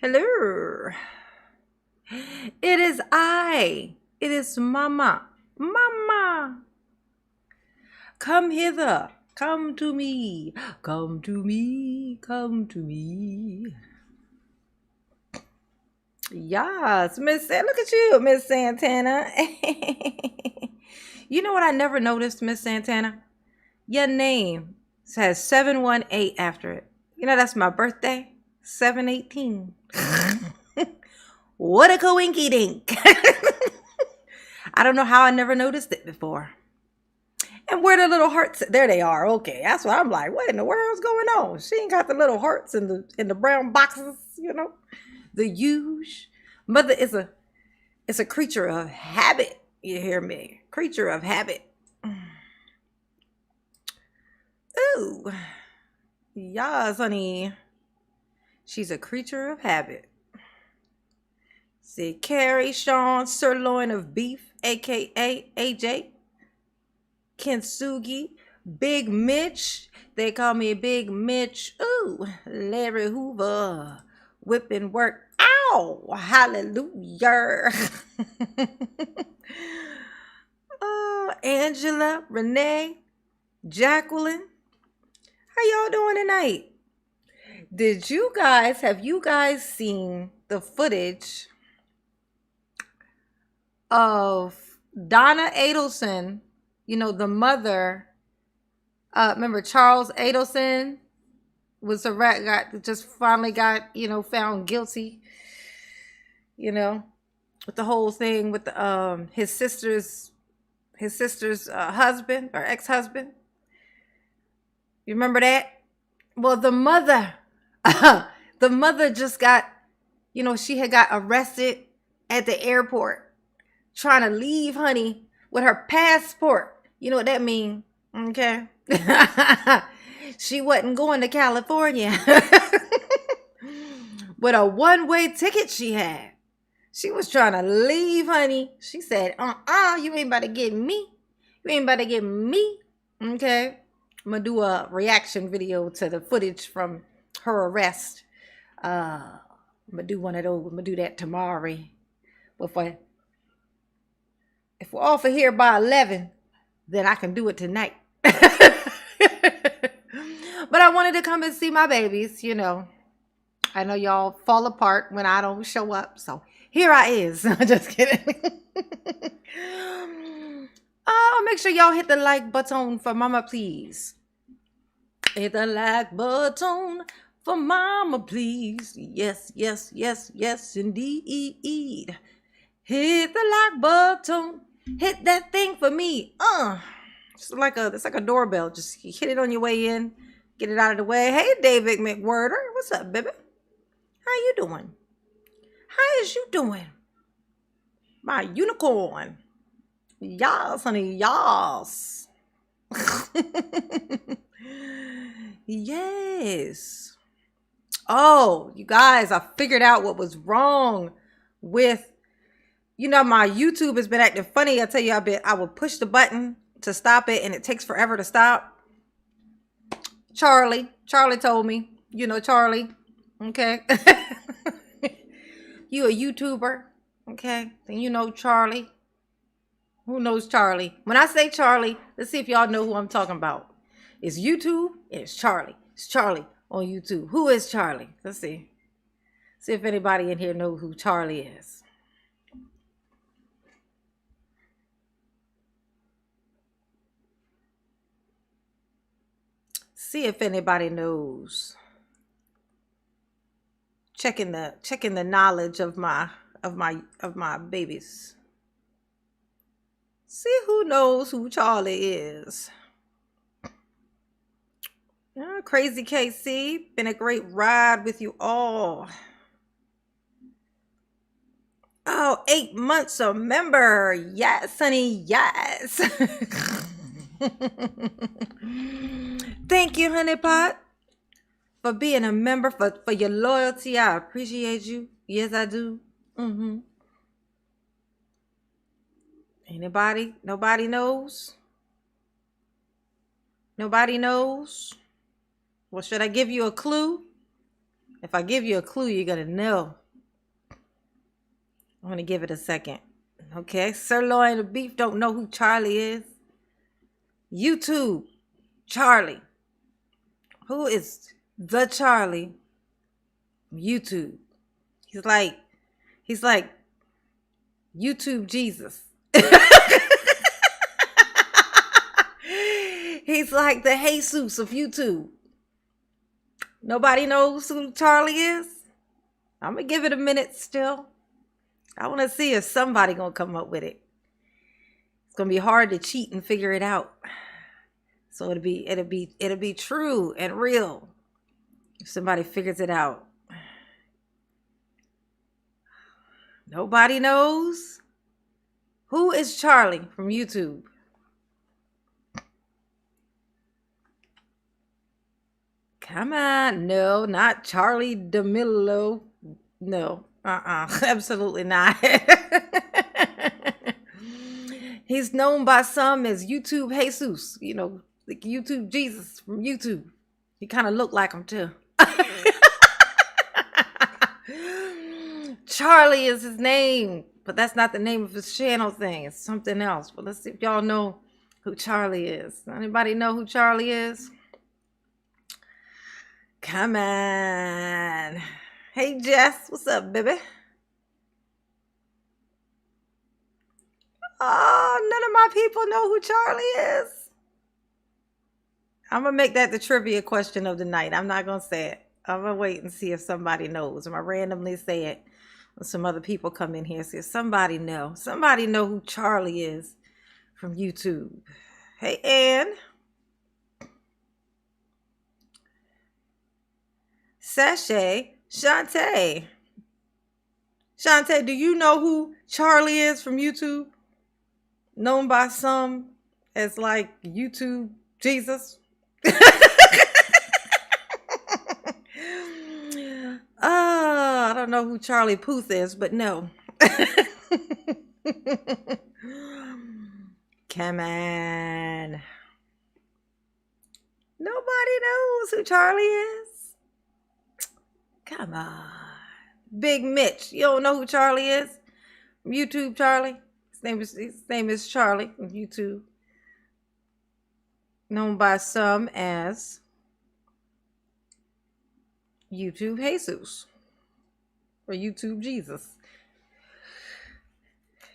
Hello. It is I. It is Mama. Mama. Come hither. Come to me. Come to me. Come to me. Yes, look at you, Miss Santana. You know what I never noticed, Miss Santana? Your name says 718 after it. You know that's my birthday. 718. What a coinky dink. I don't know how I never noticed it before. And where the little hearts? There they are. Okay, that's what I'm like. What in the world's going on? She ain't got the little hearts in the brown boxes, you know. The huge mother is a creature of habit. You hear me? Creature of habit. Ooh, yes, honey. She's a creature of habit. See, Carrie, Sean, sirloin of beef, aka AJ, Kintsugi, Big Mitch. They call me Big Mitch. Ooh, Larry Hoover, whipping work. Ow, hallelujah. Oh, Angela, Renee, Jacqueline. How y'all doing tonight? Have you guys seen the footage of Donna Adelson, the mother? Remember Charles Adelson was finally got, found guilty, with the whole thing with the his sister's husband or ex-husband. You remember that? Well, the mother the mother just got, she had got arrested at the airport trying to leave, honey, with her passport. You know what that means? Okay. She wasn't going to California with a one-way ticket she had. She was trying to leave, honey. She said, you ain't about to get me. You ain't about to get me. Okay. I'm going to do a reaction video to the footage from her arrest. I'm going to do one of those. I'm going to do that tomorrow. But if we're off of here by 11, then I can do it tonight. But I wanted to come and see my babies, I know y'all fall apart when I don't show up. So here I is. Just kidding. Oh, make sure y'all hit the like button for Mama, please. Hit the like button for Mama, please. Yes, yes, yes, yes, indeed. Hit the like button. Hit that thing for me. It's like a doorbell. Just hit it on your way in. Get it out of the way. Hey, David McWhirter. What's up, baby? How you doing? How is you doing? My unicorn. Yas, honey, yas. Yes. Oh, you guys, I figured out what was wrong with, my YouTube has been acting funny. I tell you, I would push the button to stop it and it takes forever to stop. Charlie told me, Charlie, okay? You a YouTuber, okay? Then you know Charlie. Who knows Charlie? When I say Charlie, let's see if y'all know who I'm talking about. It's YouTube and it's Charlie. It's Charlie on YouTube. Who is Charlie? Let's see. See if anybody in here knows who Charlie is. See if anybody knows. Checking the knowledge of my babies. See who knows who Charlie is. Crazy KC, been a great ride with you all. Oh, 8 months a member. Yes, honey, yes. Thank you, honey pot, for being a member, for your loyalty. I appreciate you. Yes, I do. Anybody? Nobody knows? Nobody knows? Well, should I give you a clue? If I give you a clue, you're going to know. I'm going to give it a second. Okay, sirloin of beef. Don't know who Charlie is. YouTube, Charlie. Who is the Charlie? YouTube. He's like YouTube Jesus. He's like the Jesus of YouTube. Nobody knows who Charlie is? I'm going to give it a minute still. I want to see if somebody going to come up with it. It's going to be hard to cheat and figure it out. So it'll be true and real if somebody figures it out. Nobody knows? Who is Charlie from YouTube? Come on. No, not Charlie D'Amelio. No. Absolutely not. He's known by some as YouTube Jesus. You know, like YouTube Jesus from YouTube. He kind of looked like him too. Charlie is his name, but that's not the name of his channel thing. It's something else. But let's see if y'all know who Charlie is. Anybody know who Charlie is? Come on. Hey, Jess. What's up, baby? Oh, none of my people know who Charlie is. I'm going to make that the trivia question of the night. I'm not going to say it. I'm going to wait and see if somebody knows. I'm going to randomly say it when some other people come in here. See if somebody know. Somebody know who Charlie is from YouTube. Hey, Ann. Sashay. Shantae. Shantae, do you know who Charlie is from YouTube? Known by some as like YouTube Jesus. I don't know who Charlie Puth is, but no. Come on. Nobody knows who Charlie is. Come on. Big Mitch. You don't know who Charlie is? From YouTube Charlie? His name is Charlie from YouTube. Known by some as YouTube Jesus. Or YouTube Jesus.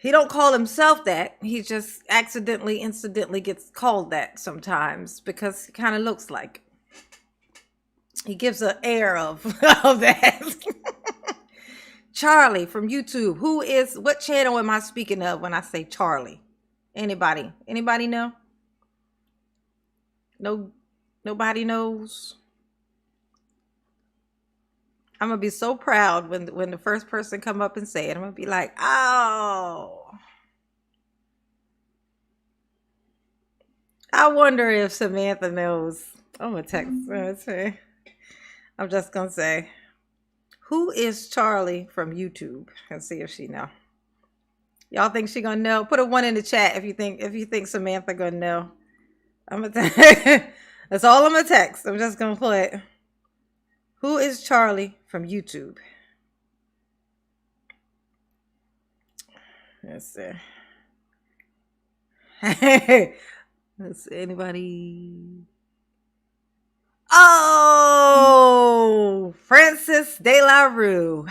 He don't call himself that. He just incidentally gets called that sometimes because he kind of looks like it. He gives an air of that. Charlie from YouTube. What channel am I speaking of when I say Charlie? Anybody? Anybody know? No, nobody knows. I'm going to be so proud when the first person come up and say it. I'm going to be like, oh. I wonder if Samantha knows. I'm going to text her. I'm just going to say, who is Charlie from YouTube? And see if she know. Y'all think she going to know? Put a 1 in the chat if you think Samantha going to know. That's all I'm going to text. I'm just going to put, who is Charlie from YouTube? Let's see. Let's see. Anybody? Oh, Francis De La Rue.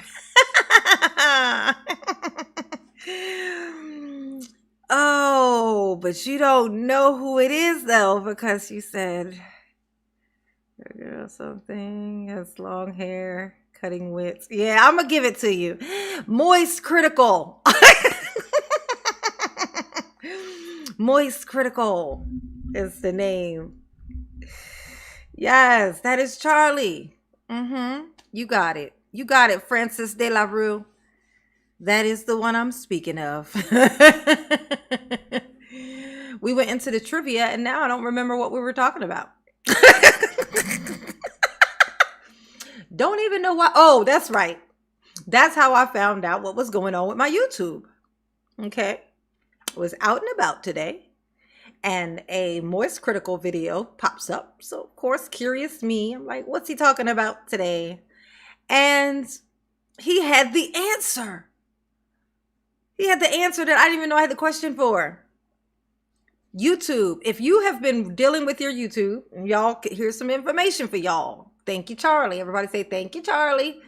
Oh, but you don't know who it is though, because you said girl something has long hair, cutting wits. Yeah, I'm gonna give it to you. Moist Critical. Moist Critical is the name. Yes, that is Charlie. You got it. You got it, Francis De La Rue. That is the one I'm speaking of. We went into the trivia and now I don't remember what we were talking about. Don't even know why. Oh, that's right. That's how I found out what was going on with my YouTube. Okay. I was out and about today and a Moist Critical video pops up. So, of course, curious me. I'm like, what's he talking about today? And he had the answer. He had the answer that I didn't even know I had the question for. YouTube. If you have been dealing with your YouTube, and y'all, here's some information for y'all. Thank you, Charlie. Everybody say thank you, Charlie.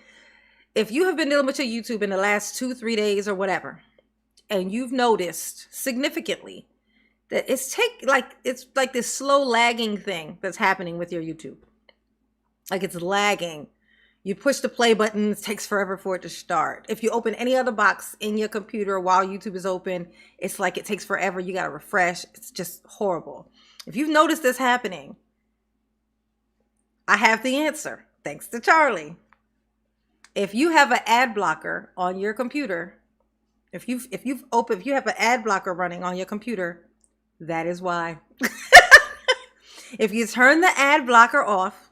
If you have been dealing with your YouTube in the last 2-3 days or whatever, and you've noticed significantly that it's like this slow lagging thing that's happening with your YouTube. Like it's lagging. You push the play button, it takes forever for it to start. If you open any other box in your computer while YouTube is open, it's like it takes forever. You got to refresh. It's just horrible. If you've noticed this happening, I have the answer. Thanks to Charlie. If you have an ad blocker on your computer, if you have an ad blocker running on your computer, that is why. If you turn the ad blocker off,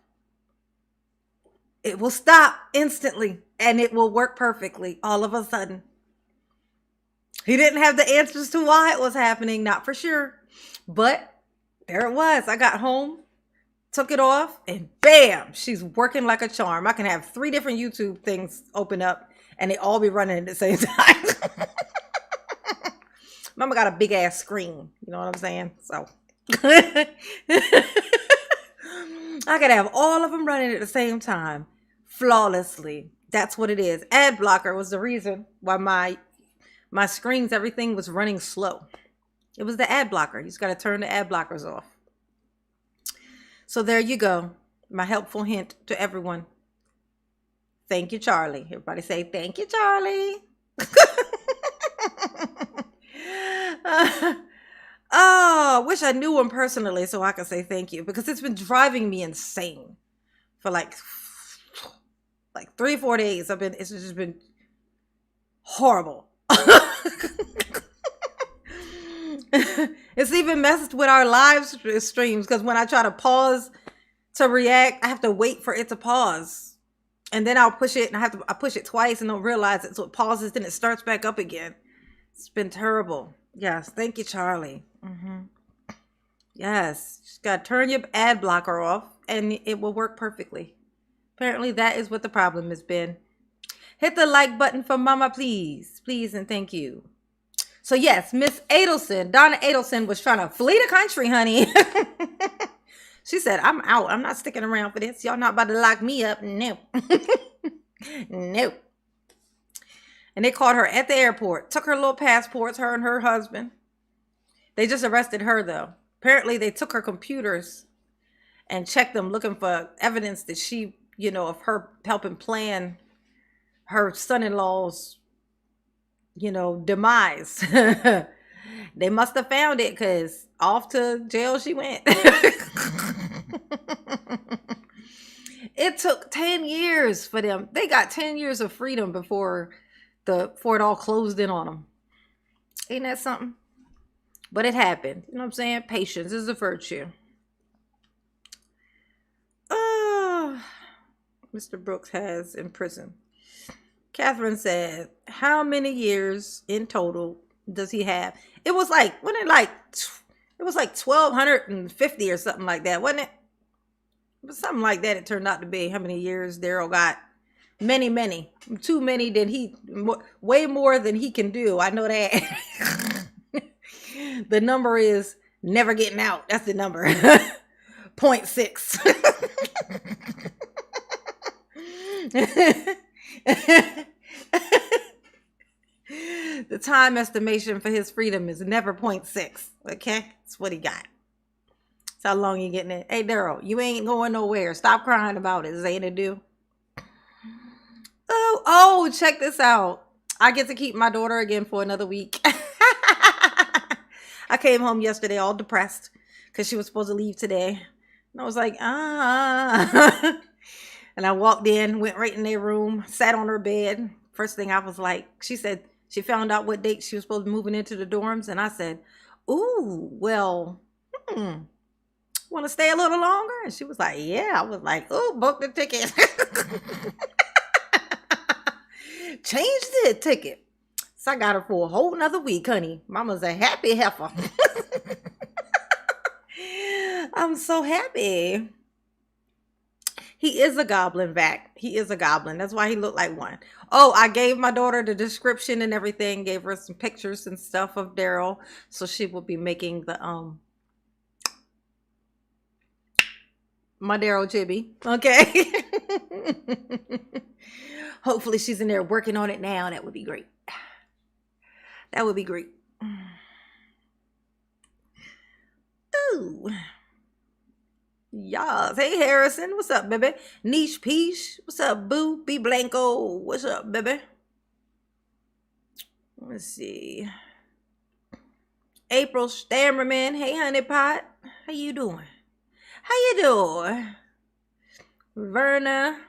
it will stop instantly and it will work perfectly all of a sudden. He didn't have the answers to why it was happening, not for sure. But there it was. I got home, took it off, and bam, she's working like a charm. I can have 3 different YouTube things open up and they all be running at the same time. Mama got a big ass screen. You know what I'm saying? So I could have all of them running at the same time flawlessly. That's what it is. Ad blocker was the reason why my screens, everything was running slow. It was the ad blocker. You just got to turn the ad blockers off. So there you go. My helpful hint to everyone. Thank you, Charlie. Everybody say, thank you, Charlie. Oh, wish I knew him personally so I could say thank you, because it's been driving me insane for like 3-4 days. It's just been horrible. It's even messed with our live streams, because when I try to pause to react, I have to wait for it to pause, and then I'll push it, and I push it twice and don't realize it, so it pauses, then it starts back up again. It's been terrible. Yes, thank you, Charlie. Yes, just gotta turn your ad blocker off and it will work perfectly. Apparently that is what the problem has been. Hit the like button for Mama, please. Please and thank you. So yes, Miss Adelson, Donna Adelson was trying to flee the country, honey. She said, I'm out. I'm not sticking around for this. Y'all not about to lock me up. No. No. And they caught her at the airport. Took her little passports, her and her husband. They just arrested her, though. Apparently, they took her computers and checked them, looking for evidence that she, of her helping plan her son-in-law's, demise. They must have found it, because off to jail she went. It took 10 years for them. They got 10 years of freedom before it all closed in on them. Ain't that something? But it happened. You know what I'm saying? Patience is a virtue. Mr. Brooks has in prison. Catherine said, how many years in total does he have? It was like, it was like 1,250 or something like that, wasn't it? It was something like that it turned out to be. How many years Darrell got? Many. Too many way more than he can do. I know that. The number is never getting out. That's the number. 0.6. The time estimation for his freedom is never 0.6. Okay? That's what he got. That's how long you getting it. Hey, Darrell, you ain't going nowhere. Stop crying about it. Ain't it do? Oh, check this out. I get to keep my daughter again for another week. I came home yesterday all depressed because she was supposed to leave today. And I was like, And I walked in, went right in their room, sat on her bed. First thing I was like, she said she found out what date she was supposed to be moving into the dorms. And I said, ooh, well, want to stay a little longer? And she was like, yeah. I was like, ooh, book the ticket. Changed the ticket. So I got her for a whole nother week, honey. Mama's a happy heifer. I'm so happy. He is a goblin, Vac. He is a goblin. That's why he looked like one. Oh, I gave my daughter the description and everything. Gave her some pictures and stuff of Daryl, so she will be making the my Daryl chibi. Okay. Hopefully she's in there working on it now. That would be great. That would be great. Ooh. Yes. Hey, Harrison. What's up, baby? Niche Peach. What's up, boo? B Blanco. What's up, baby? Let's see. April Stammerman. Hey, honey pot. How you doing? How you doing? Verna.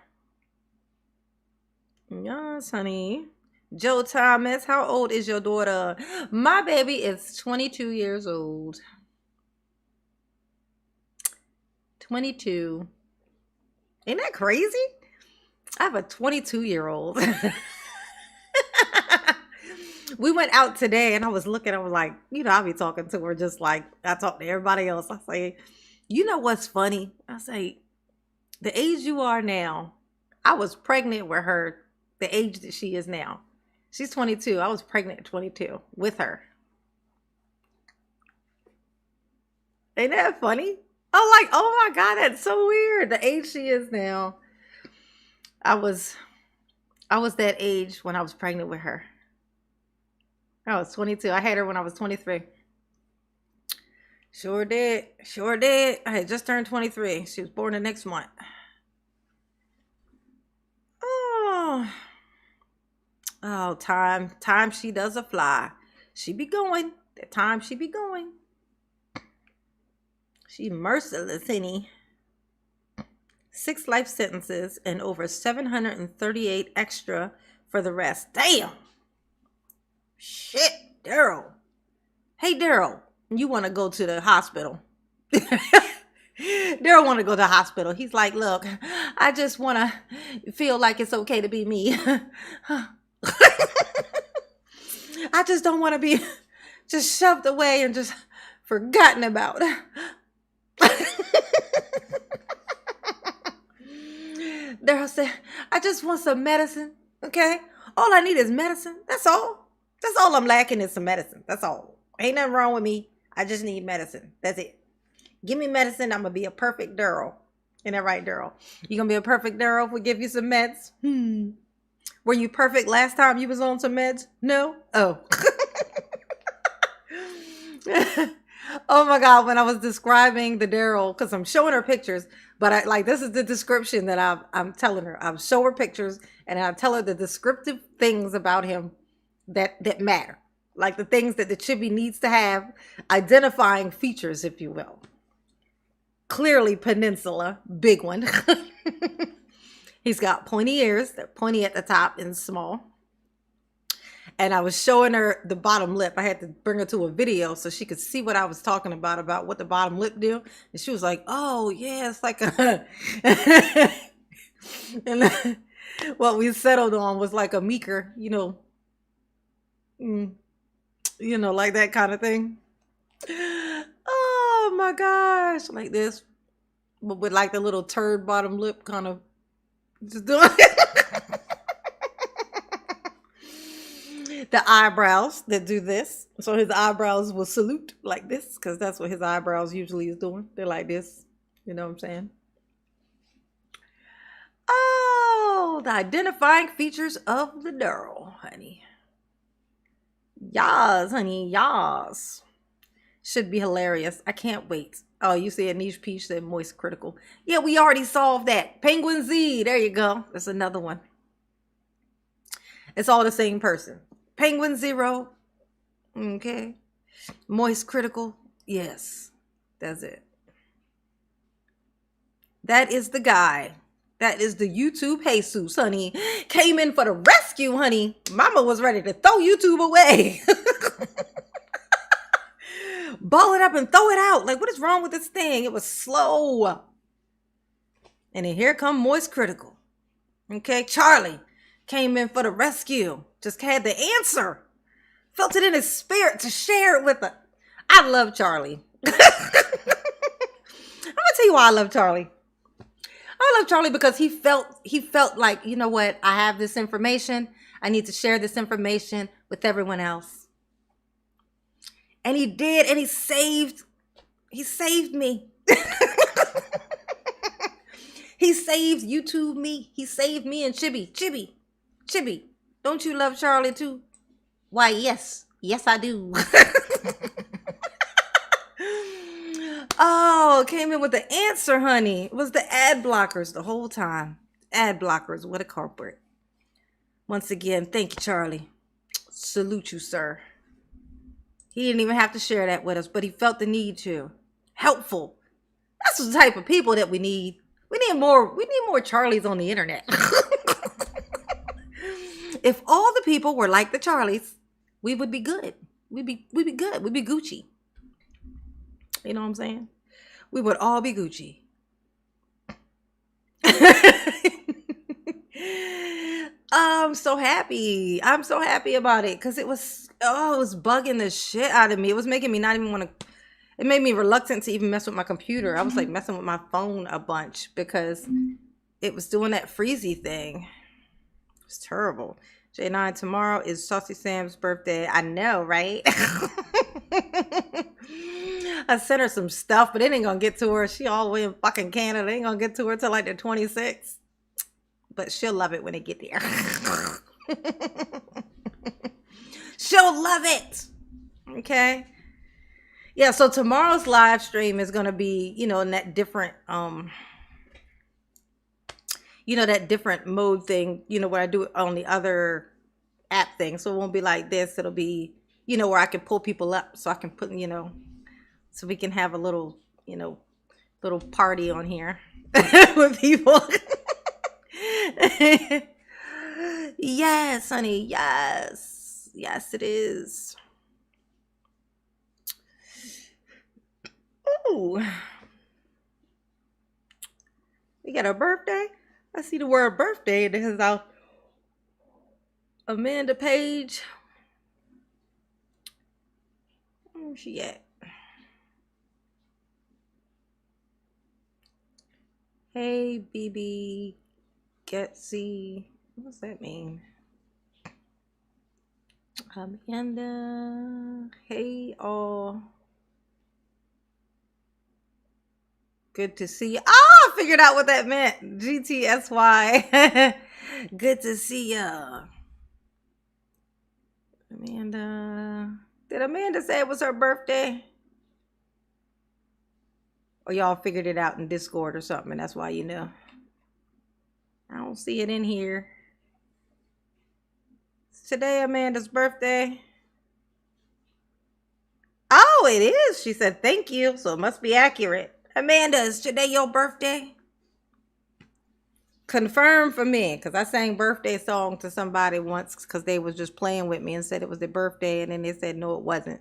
Yes, honey. Joe Thomas. How old is your daughter? My baby is 22 years old. 22. Ain't that crazy? I have a 22-year-old. We went out today and I was looking, I was like, you know, I'll be talking to her just like I talk to everybody else. I say, you know what's funny? I say, the age you are now, I was pregnant with her, the age that she is now. She's 22. I was pregnant at 22 with her. Ain't that funny? I'm like, oh my God, that's so weird. The age she is now. I was that age when I was pregnant with her. I was 22. I had her when I was 23. Sure did. Sure did. I had just turned 23. She was born the next month. Oh, time she does a fly. She be going. That time she be going. She merciless, honey. 6 life sentences and over 738 extra for the rest. Damn. Shit, Daryl. Hey, Daryl, you want to go to the hospital? Daryl want to go to the hospital. He's like, look, I just want to feel like it's okay to be me. I just don't want to be just shoved away and just forgotten about. Daryl said, I just want some medicine, okay? All I need is medicine. That's all. That's all I'm lacking is some medicine. That's all. Ain't nothing wrong with me. I just need medicine. That's it. Give me medicine. I'm going to be a perfect Daryl. Ain't that right, Daryl? You going to be a perfect Daryl if we give you some meds? Were you perfect last time you was on some meds? No? Oh. Oh my God, when I was describing the Daryl, because I'm showing her pictures, but this is the description that I'm telling her. I show her pictures and I tell her the descriptive things about him that matter. Like the things that the chibi needs to have, identifying features, if you will. Clearly peninsula, big one. He's got pointy ears. They're pointy at the top and small. And I was showing her the bottom lip. I had to bring her to a video so she could see what I was talking about what the bottom lip do. And she was like, oh, yeah, it's like a... And what we settled on was like a meeker, like that kind of thing. Oh, my gosh. Like this. But with like the little turd bottom lip kind of just doing it. The eyebrows that do this. So his eyebrows will salute like this because that's what his eyebrows usually is doing. They're like this. You know what I'm saying? Oh, the identifying features of the Daryl, honey. Yas, honey, yas. Should be hilarious. I can't wait. Oh, you see a niche peach said moist critical. Yeah, we already solved that. Penguin Z. There you go. That's another one. It's all the same person. Penguin Zero. Okay. Moist critical. Yes. That's it. That is the guy. That is the YouTube Jesus, honey. Came in for the rescue, honey. Mama was ready to throw YouTube away. Ball it up and throw it out. Like, what is wrong with this thing? It was slow. And then here come Moist Critical. Okay, Charlie came in for the rescue. Just had the answer. Felt it in his spirit to share it with her. I love Charlie. I'm going to tell you why I love Charlie. I'm going I love Charlie because he felt like, you know what, I have this information. I need to share this information with everyone else. And he did, and he saved me. He saved YouTube me. He saved me and Chibi. Don't you love Charlie too? Why, yes. Yes, I do. Oh, came in with the answer, honey. It was the ad blockers the whole time. Ad blockers, what a culprit. Once again, thank you, Charlie. Salute you, sir. He didn't even have to share that with us, but he felt the need to. Helpful. That's the type of people that we need. We need more Charlies on the internet. If all the people were like the Charlies, we would be good. We'd be good. We'd be Gucci. You know what I'm saying? We would all be Gucci. I'm so happy. I'm so happy about it because it was bugging the shit out of me. It was making me not even want to. It made me reluctant to even mess with my computer. I was like messing with my phone a bunch because it was doing that freezy thing. It's terrible. J9, tomorrow is Saucy Sam's birthday. I know, right? I sent her some stuff, but it ain't gonna get to her. She all the way in fucking Canada. It ain't gonna get to her till like the 26th. But she'll love it when it get there. She'll love it. Okay. Yeah, so tomorrow's live stream is gonna be, in that different that different mode thing, where I do it on the other app thing. So it won't be like this. It'll be, where I can pull people up so I can put, so we can have a little, little party on here with people. Yes, honey. Yes. Yes, it is. Ooh. We got a birthday. I see the word birthday. This is our Amanda Page. Where's she at? Hey, BB Getsy. What's that mean? Amanda. Hey, all. Good to see you. Oh, I figured out what that meant. GTSY. Good to see ya. Amanda. Did Amanda say it was her birthday? Or y'all figured it out in Discord or something, and that's why you know. I don't see it in here. It's today Amanda's birthday. Oh, it is. She said thank you, so it must be accurate. Amanda, is today your birthday? Confirm for me, because I sang birthday song to somebody once because they was just playing with me and said it was their birthday, and then they said no, it wasn't.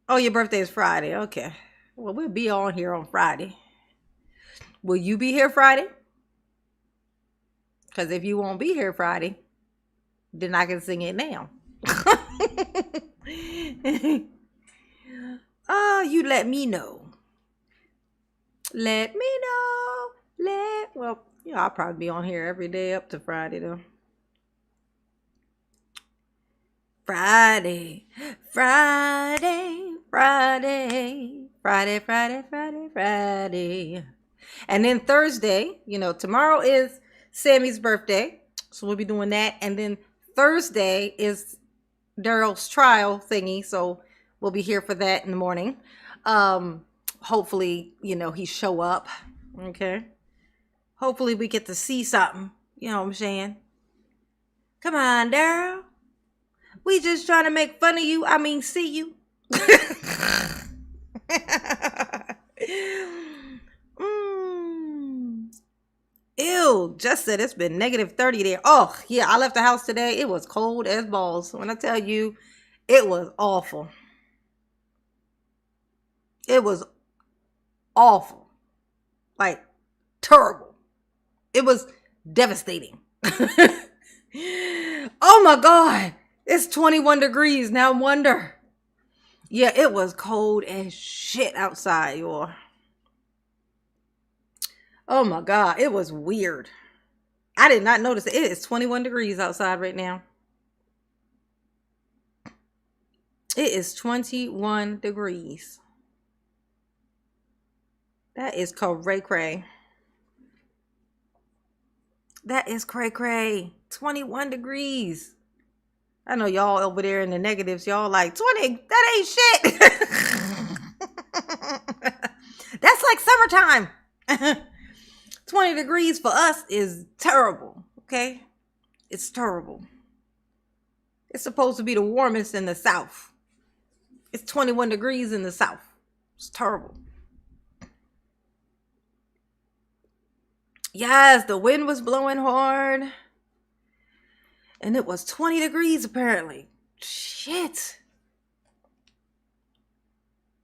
Oh, your birthday is Friday. Okay. Well, we'll be on here on Friday. Will you be here Friday? Because if you won't be here Friday, then I can sing it now. Oh, you let me know. Let me know. Well, I'll probably be on here every day up to Friday, though. Friday. And then Thursday, tomorrow is Sammy's birthday, so we'll be doing that. And then Thursday is Darrell's trial thingy, so we'll be here for that in the morning. Hopefully, he show up. Okay. Hopefully we get to see something. You know what I'm saying? Come on, Darrell. We just trying to make fun of you. I mean, see you. Ew, just said it's been -30 there. Oh, yeah, I left the house today. It was cold as balls. When I tell you, it was awful. It was awful. Like, terrible. It was devastating. Oh my God. It's 21 degrees. Now wonder. Yeah, it was cold as shit outside, y'all. Oh my God. It was weird. I did not notice it. It is 21 degrees outside right now. It is 21 degrees. That is cray cray. That is cray cray. 21 degrees. I know y'all over there in the negatives. Y'all like 20. That ain't shit. That's like summertime. 20 degrees for us is terrible. Okay? It's terrible. It's supposed to be the warmest in the South. It's 21 degrees in the South. It's terrible. Yes, the wind was blowing hard. And it was 20 degrees apparently. Shit.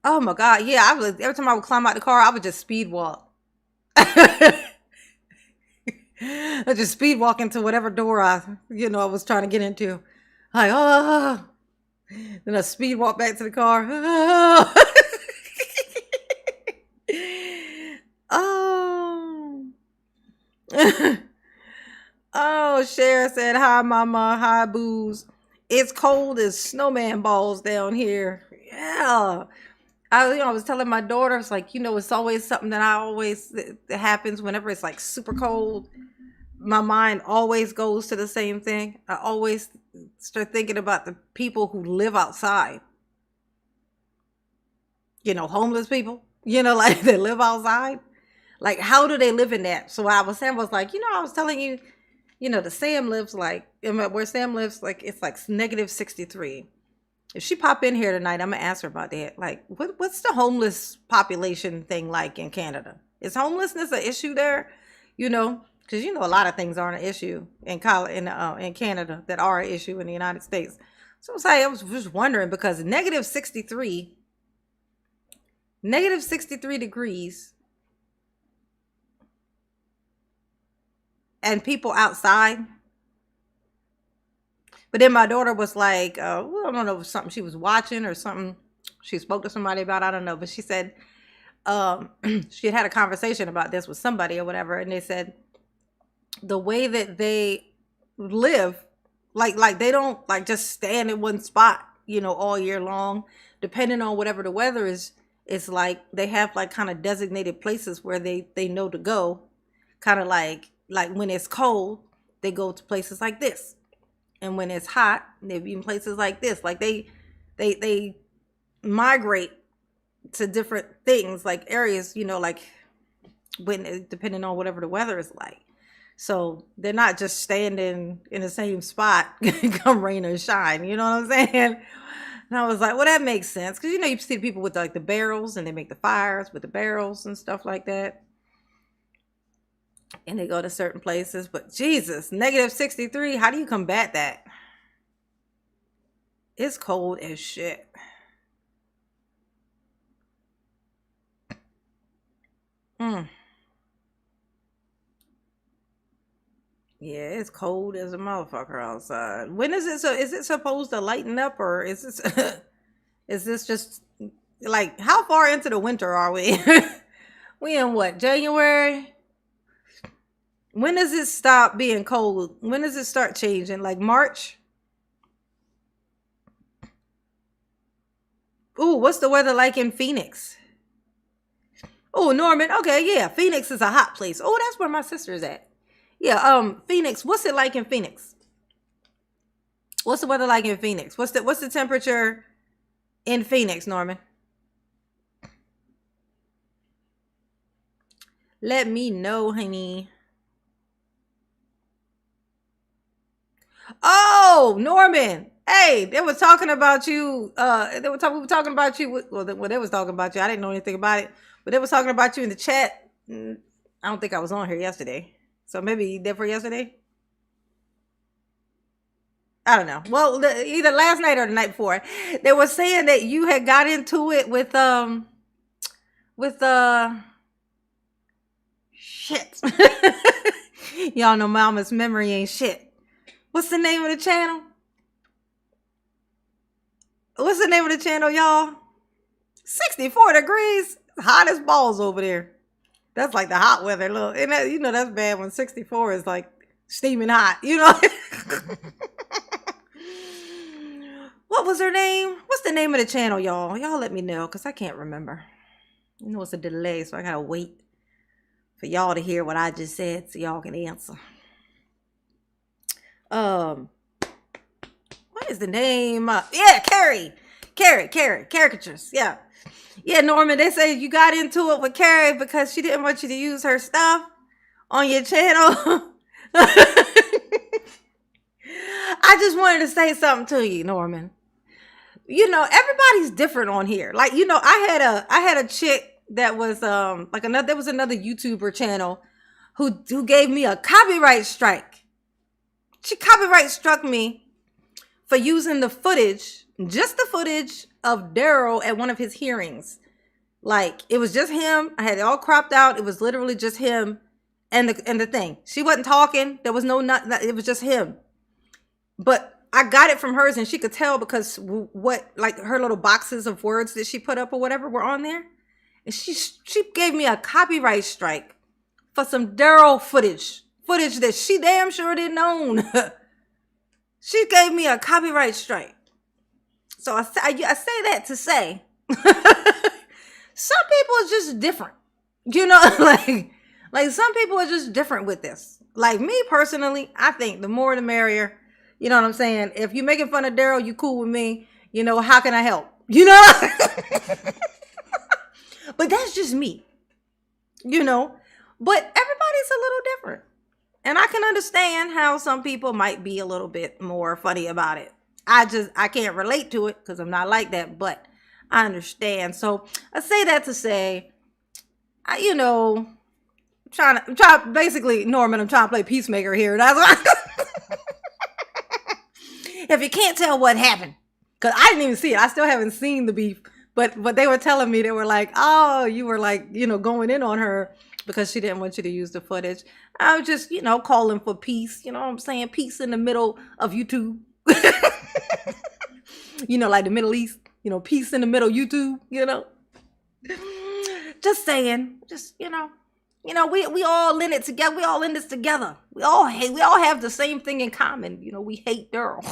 Oh my God. Yeah, every time I would climb out the car, I would just speed walk. I just speed walk into whatever door I was trying to get into. Like, oh. Then I speed walk back to the car. Oh. Oh. Oh, Cher said, hi, mama. Hi, booze. It's cold as snowman balls down here. Yeah. I was telling my daughter, it's like, it's always something that happens whenever it's like super cold. My mind always goes to the same thing. I always start thinking about the people who live outside. Homeless people, like they live outside. Like, how do they live in that? So what I was saying was like, I was telling you, the Sam lives like, where Sam lives, like, it's like negative 63. If she pop in here tonight, I'm going to ask her about that. Like, what's the homeless population thing like in Canada? Is homelessness an issue there? Because, a lot of things aren't an issue in Canada that are an issue in the United States. So I was just wondering because negative 63 degrees and people outside. But then my daughter was like, I don't know, it was something she was watching or something she spoke to somebody about. I don't know. But she said she had a conversation about this with somebody or whatever. And they said the way that they live, like they don't like just stand in one spot, all year long, depending on whatever the weather is. It's like they have like kind of designated places where they know to go. Kind of like when it's cold, they go to places like this. And when it's hot, they be in places like this. Like they migrate to different things, like areas, like when depending on whatever the weather is like. So they're not just standing in the same spot, come rain or shine. You know what I'm saying? And I was like, well, that makes sense. Because, you see the people with like the barrels and they make the fires with the barrels and stuff like that. And they go to certain places. But Jesus, negative 63. How do you combat that? It's cold as shit. Yeah, it's cold as a motherfucker outside. When is it? So is it supposed to lighten up, or is this is this just like how far into the winter are we? We in what, January? When does it stop being cold? When does it start changing? Like March? Ooh, what's the weather like in Phoenix? Oh, Norman. Okay, yeah, Phoenix is a hot place. Oh, that's where my sister's at. Yeah, Phoenix. What's it like in Phoenix? What's the weather like in Phoenix? What's the temperature in Phoenix, Norman? Let me know, honey. Oh, Norman. Hey, they were talking about you. We were talking about you. Well, they was talking about you. I didn't know anything about it, but they were talking about you in the chat. I don't think I was on here yesterday. So maybe they're for yesterday. I don't know. Well, either last night or the night before, they were saying that you had got into it with shit. Y'all know mama's memory ain't shit. What's the name of the channel? What's the name of the channel, y'all? 64 degrees. Hot as balls over there. That's like the hot weather. Look, and that, that's bad when 64 is like steaming hot. What was her name? What's the name of the channel, y'all? Y'all let me know, because I can't remember. It's a delay, so I gotta wait for y'all to hear what I just said so y'all can answer. What is the name? Yeah, Carrie, caricatures. Yeah, Norman. They say you got into it with Carrie because she didn't want you to use her stuff on your channel. I just wanted to say something to you, Norman. Everybody's different on here. Like, I had a chick that was there was another YouTuber channel who gave me a copyright strike. She copyright struck me for using the footage, just the footage of Darrell at one of his hearings. Like, it was just him. I had it all cropped out. It was literally just him and the thing. She wasn't talking. There was it was just him. But I got it from hers, and she could tell because her little boxes of words that she put up or whatever were on there. And she gave me a copyright strike for some Darrell footage that she damn sure didn't own. She gave me a copyright strike. So I say that to say, some people are just different. Like some people are just different with this. Like me personally, I think the more the merrier. You know what I'm saying? If you're making fun of Darrell, you cool with me. How can I help? But that's just me. But everybody's a little different. And I can understand how some people might be a little bit more funny about it. I can't relate to it because I'm not like that, but I understand. So I say that to say, basically, Norman, I'm trying to play peacemaker here. That's why. If you can't tell what happened, because I didn't even see it. I still haven't seen the beef, but they were telling me, they were like, oh, you were like, going in on her because she didn't want you to use the footage. I was just, calling for peace. You know what I'm saying? Peace in the middle of YouTube. Like the Middle East, peace in the middle YouTube, Just saying, we all in it together. We all in this together. We all have the same thing in common. We hate Darrell.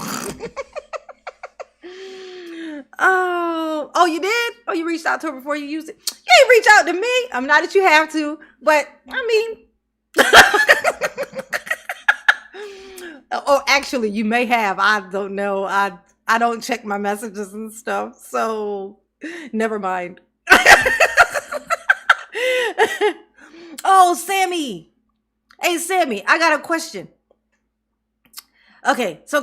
Oh, you did? Oh, you reached out to her before you used it? You ain't reach out to me. I'm not that you have to, but I mean. Oh, actually, you may have. I don't know. I don't check my messages and stuff, so never mind. Oh, Sammy. Hey, Sammy, I got a question. Okay, so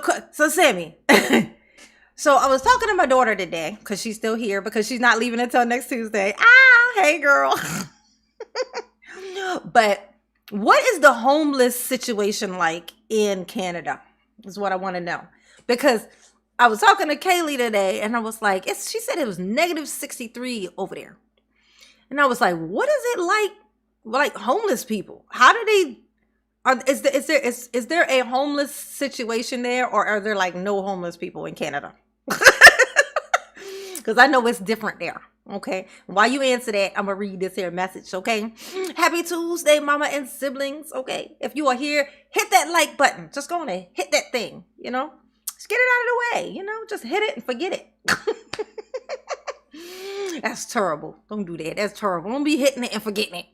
Sammy. So I was talking to my daughter today because she's still here because she's not leaving until next Tuesday. Hey, girl. But what is the homeless situation like in Canada is what I want to know. Because I was talking to Kaylee today and I was like, she said it was negative 63 over there. And I was like, what is it like homeless people? How do they, is there a homeless situation there, or are there like no homeless people in Canada? Because I know it's different there. Okay. While you answer that, I'm going to read this here message. Okay. Happy Tuesday, mama and siblings. Okay. If you are here, hit that like button. Just go on and hit that thing, just get it out of the way, just hit it and forget it. That's terrible. Don't do that. That's terrible. Don't be hitting it and forgetting it.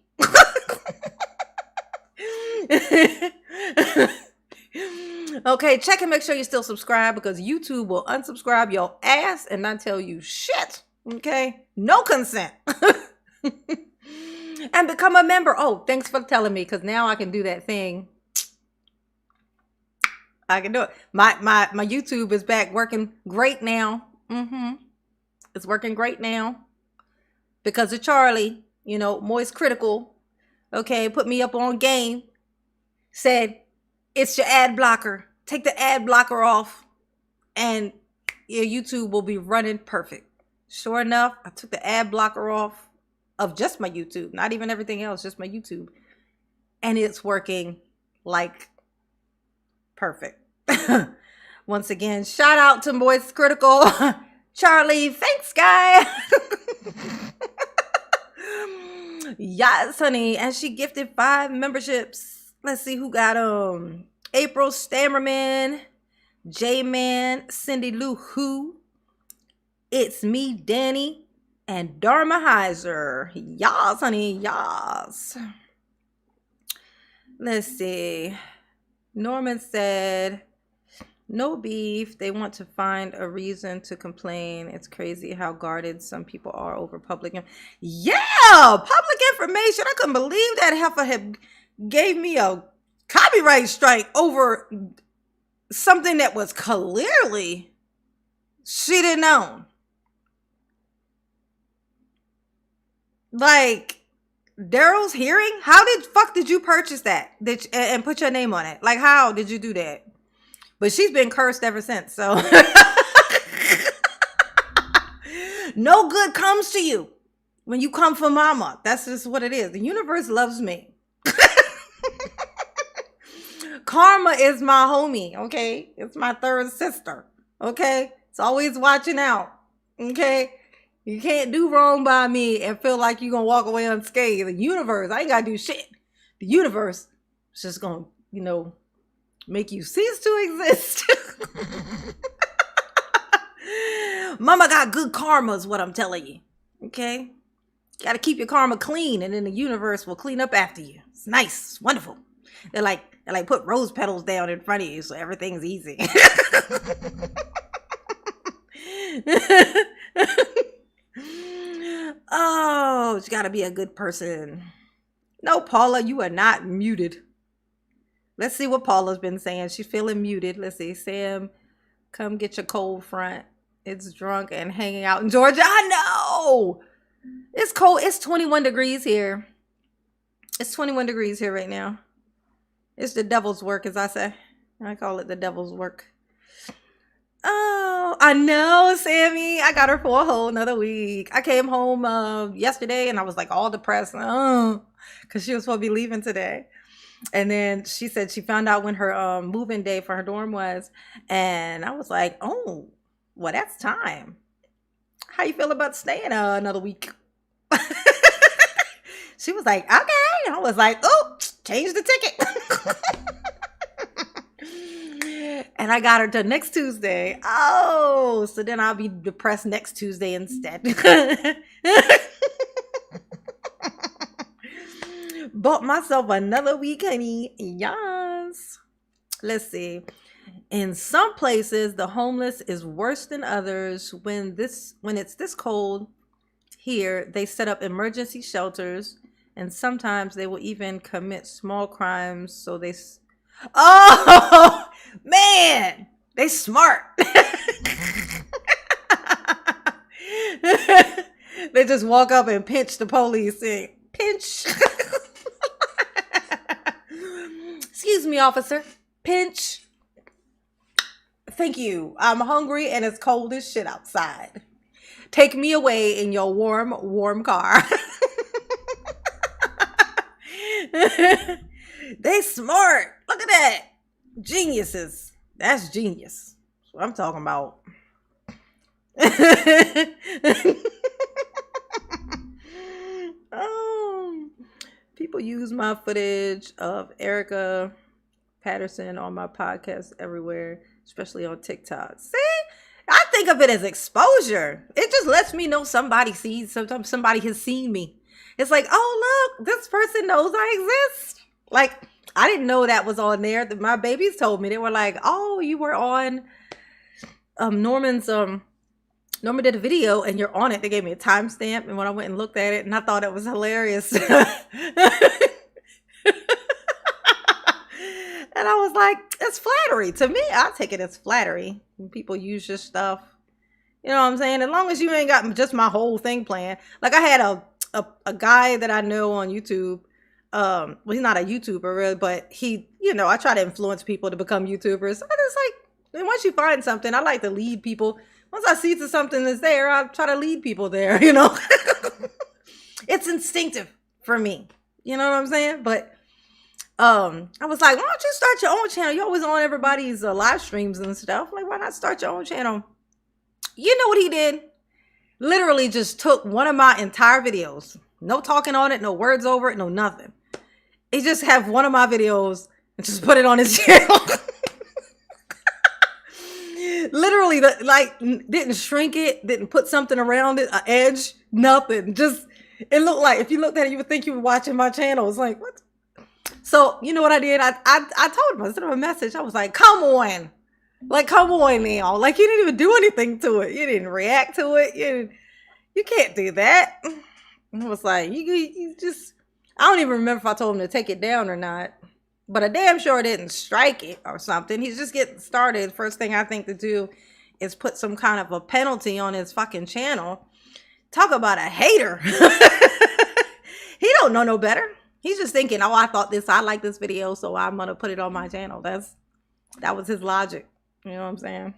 Okay, check and make sure you're still subscribed, because YouTube will unsubscribe your ass and not tell you shit. Okay, no consent. And become a member. Oh, thanks for telling me, because now I can do that thing. I can do it. My YouTube is back working great now. It's working great now because of Charlie. Moist Critical. Okay, put me up on game. Said, it's your ad blocker. Take the ad blocker off and your YouTube will be running perfect. Sure enough, I took the ad blocker off of just my YouTube, not even everything else, just my YouTube. And it's working like perfect. Once again, shout out to Moist Critical. Charlie, thanks, guy. Yes, honey. And she gifted 5 memberships. Let's see who got them. April Stammerman, J-Man, Cindy Lou Who, It's Me, Danny, and Dharma Heiser. Yas, honey, yas. Let's see. Norman said, no beef. They want to find a reason to complain. It's crazy how guarded some people are over public. Yeah, public information. I couldn't believe that heifer had gave me a copyright strike over something that was clearly she didn't own. Like, Darrell's hearing? How did fuck did you purchase that and put your name on it? Like, how did you do that? But she's been cursed ever since, so. No good comes to you when you come for mama. That's just what it is. The universe loves me. Karma is my homie, okay? It's my third sister, okay? It's always watching out, okay? You can't do wrong by me and feel like you're going to walk away unscathed. The universe, I ain't got to do shit. The universe is just going to, make you cease to exist. Mama got good karma is what I'm telling you, okay? You got to keep your karma clean and then the universe will clean up after you. It's nice. It's wonderful. They're like put rose petals down in front of you so everything's easy. Oh, you gotta be a good person. No, Paula, you are not muted. Let's see what Paula's been saying. She's feeling muted. Let's see. Sam, come get your cold front. It's drunk and hanging out in Georgia. I know. It's cold. It's 21 degrees here. It's 21 degrees here right now. It's the devil's work, as I say. I call it the devil's work. Oh, I know, Sammy. I got her for a whole another week. I came home yesterday and I was like all depressed. Oh, because she was supposed to be leaving today. And then she said she found out when her move-in day for her dorm was. And I was like, oh, well, that's time. How you feel about staying another week? She was like, okay. And I was like, oh, change the ticket. And I got her to next Tuesday. Oh, so then I'll be depressed next Tuesday instead. Bought myself another week, honey. Yes. Let's see. In some places, the homeless is worse than others. When it's this cold here, they set up emergency shelters, and sometimes they will even commit small crimes. So they... Oh, man, they smart. They just walk up and pinch the police and pinch. Excuse me, officer. Pinch. Thank you. I'm hungry and it's cold as shit outside. Take me away in your warm car. They smart. Look at that. Geniuses. That's genius. That's what I'm talking about. People use my footage of Erica Patterson on my podcast everywhere, especially on TikTok. See? I think of it as exposure. It just lets me know somebody sees, sometimes somebody has seen me. It's like, oh, look, this person knows I exist. Like, I didn't know that was on there. My babies told me. They were like, oh, you were on Norman did a video and you're on it. They gave me a timestamp. And when I went and looked at it, and I thought it was hilarious. And I was like, it's flattery. To me, I take it as flattery when people use your stuff. You know what I'm saying? As long as you ain't got just my whole thing planned. Like, I had a guy that I know on YouTube. Well, he's not a YouTuber really, but he, I try to influence people to become YouTubers. I just like, once you find something, I like to lead people. Once I see something that's there, I try to lead people there, It's instinctive for me. You know what I'm saying? But I was like, why don't you start your own channel? You always on everybody's live streams and stuff. Like, why not start your own channel? You know what he did? Literally just took one of my entire videos. No talking on it, no words over it, no nothing. He just have one of my videos and just put it on his channel. Literally, like, didn't shrink it, didn't put something around it, an edge, nothing. Just, it looked like, if you looked at it, you would think you were watching my channel. It's like, what? So, you know what I did? I told him, I sent him a message. I was like, come on. Like, come on now. Like, you didn't even do anything to it. You didn't react to it. You can't do that. And I was like, you just, I don't even remember if I told him to take it down or not. But I damn sure didn't strike it or something. He's just getting started. First thing I think to do is put some kind of a penalty on his fucking channel. Talk about a hater. He don't know no better. He's just thinking, oh, I thought this, I like this video, so I'm going to put it on my channel. That was his logic. You know what I'm saying?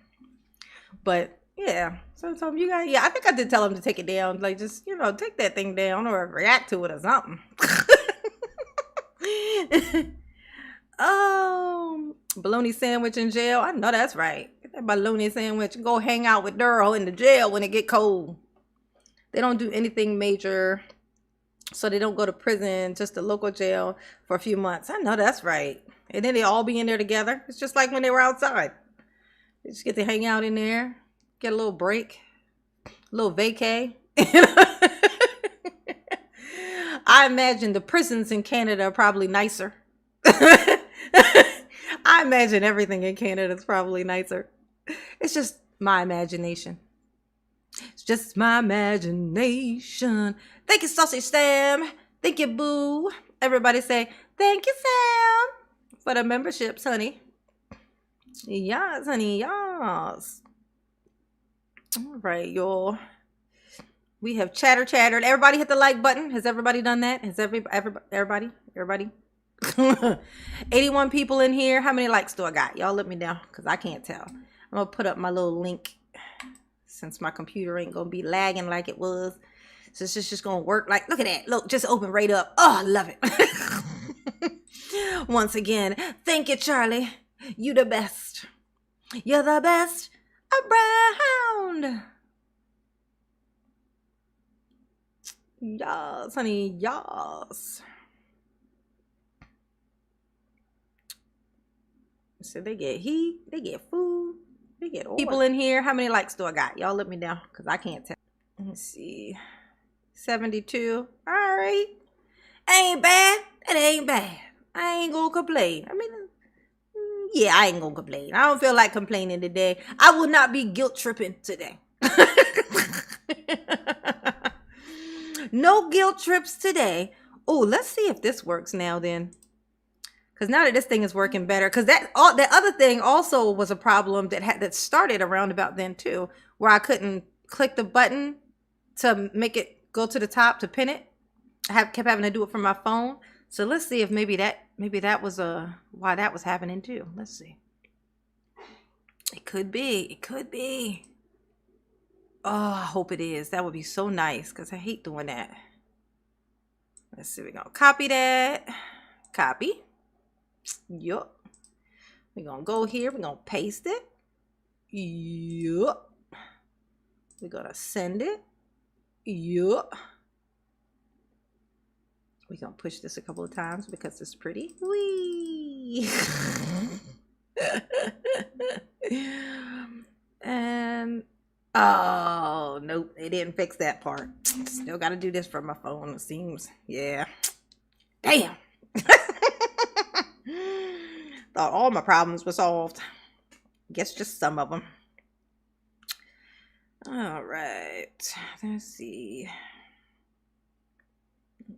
But yeah, so you guys, yeah, I think I did tell him to take it down. Like, just, you know, take that thing down or react to it or something. Oh, bologna sandwich in jail. I know that's right. Get that bologna sandwich. Go hang out with Darrell in the jail when it get cold. They don't do anything major, so they don't go to prison, just a local jail for a few months. I know that's right. And then they all be in there together. It's just like when they were outside. They just get to hang out in there, get a little break, a little vacay. I imagine the prisons in Canada are probably nicer. I imagine everything in Canada is probably nicer. It's just my imagination. It's just my imagination. Thank you, Sausage Sam. Thank you, Boo. Everybody say, thank you, Sam, for the memberships, honey. Yes, honey, yes. All right, y'all. We have chattered. Everybody hit the like button. Has everybody done that? Has everybody? 81 people in here. How many likes do I got? Y'all let me know, because I can't tell. I'm going to put up my little link since my computer ain't going to be lagging like it was. So it's just going to work. Like, look at that. Look, just open right up. Oh, I love it. Once again, thank you, Charlie. You the best. You're the best around. Yes, honey, yes. So they get heat, they get food, they get oil. People in here, how many likes do I got? Y'all let me know, because I can't tell. Let's see. 72. All right. Ain't bad. It ain't bad. I ain't gonna complain. I mean, yeah, I ain't gonna complain. I don't feel like complaining today. I will not be guilt tripping today. No guilt trips today. Oh, let's see if this works now then. Because now that this thing is working better. Because that other thing also was a problem that started around about then too. Where I couldn't click the button to make it go to the top to pin it. I kept having to do it from my phone. So let's see if maybe that was why that was happening too. Let's see. It could be. It could be. Oh, I hope it is. That would be so nice because I hate doing that. Let's see. We're going to copy that. Copy. Yup. We're going to go here. We're going to paste it. Yup. We're going to send it. Yup. We're going to push this a couple of times because it's pretty. Whee! And... oh, nope. They didn't fix that part. Still got to do this from my phone, it seems. Yeah. Damn. Thought all my problems were solved. Guess just some of them. All right. Let's see.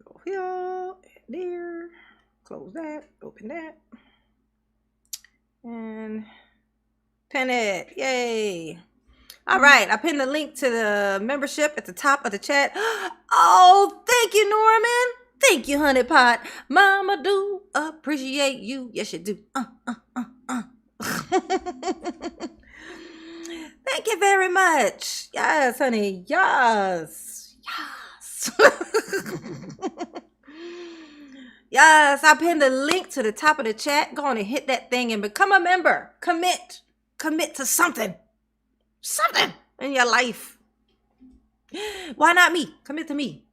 Go here, there. Close that. Open that. And pin it. Yay. All right, I pinned the link to the membership at the top of the chat. Oh, thank you, Norman. Thank you, honey pot. Mama do appreciate you. Yes, you do. Thank you very much. Yes, honey. Yes. Yes. Yes, I pinned the link to the top of the chat. Go on and hit that thing and become a member. Commit to something in your life. Why not me? Commit to me.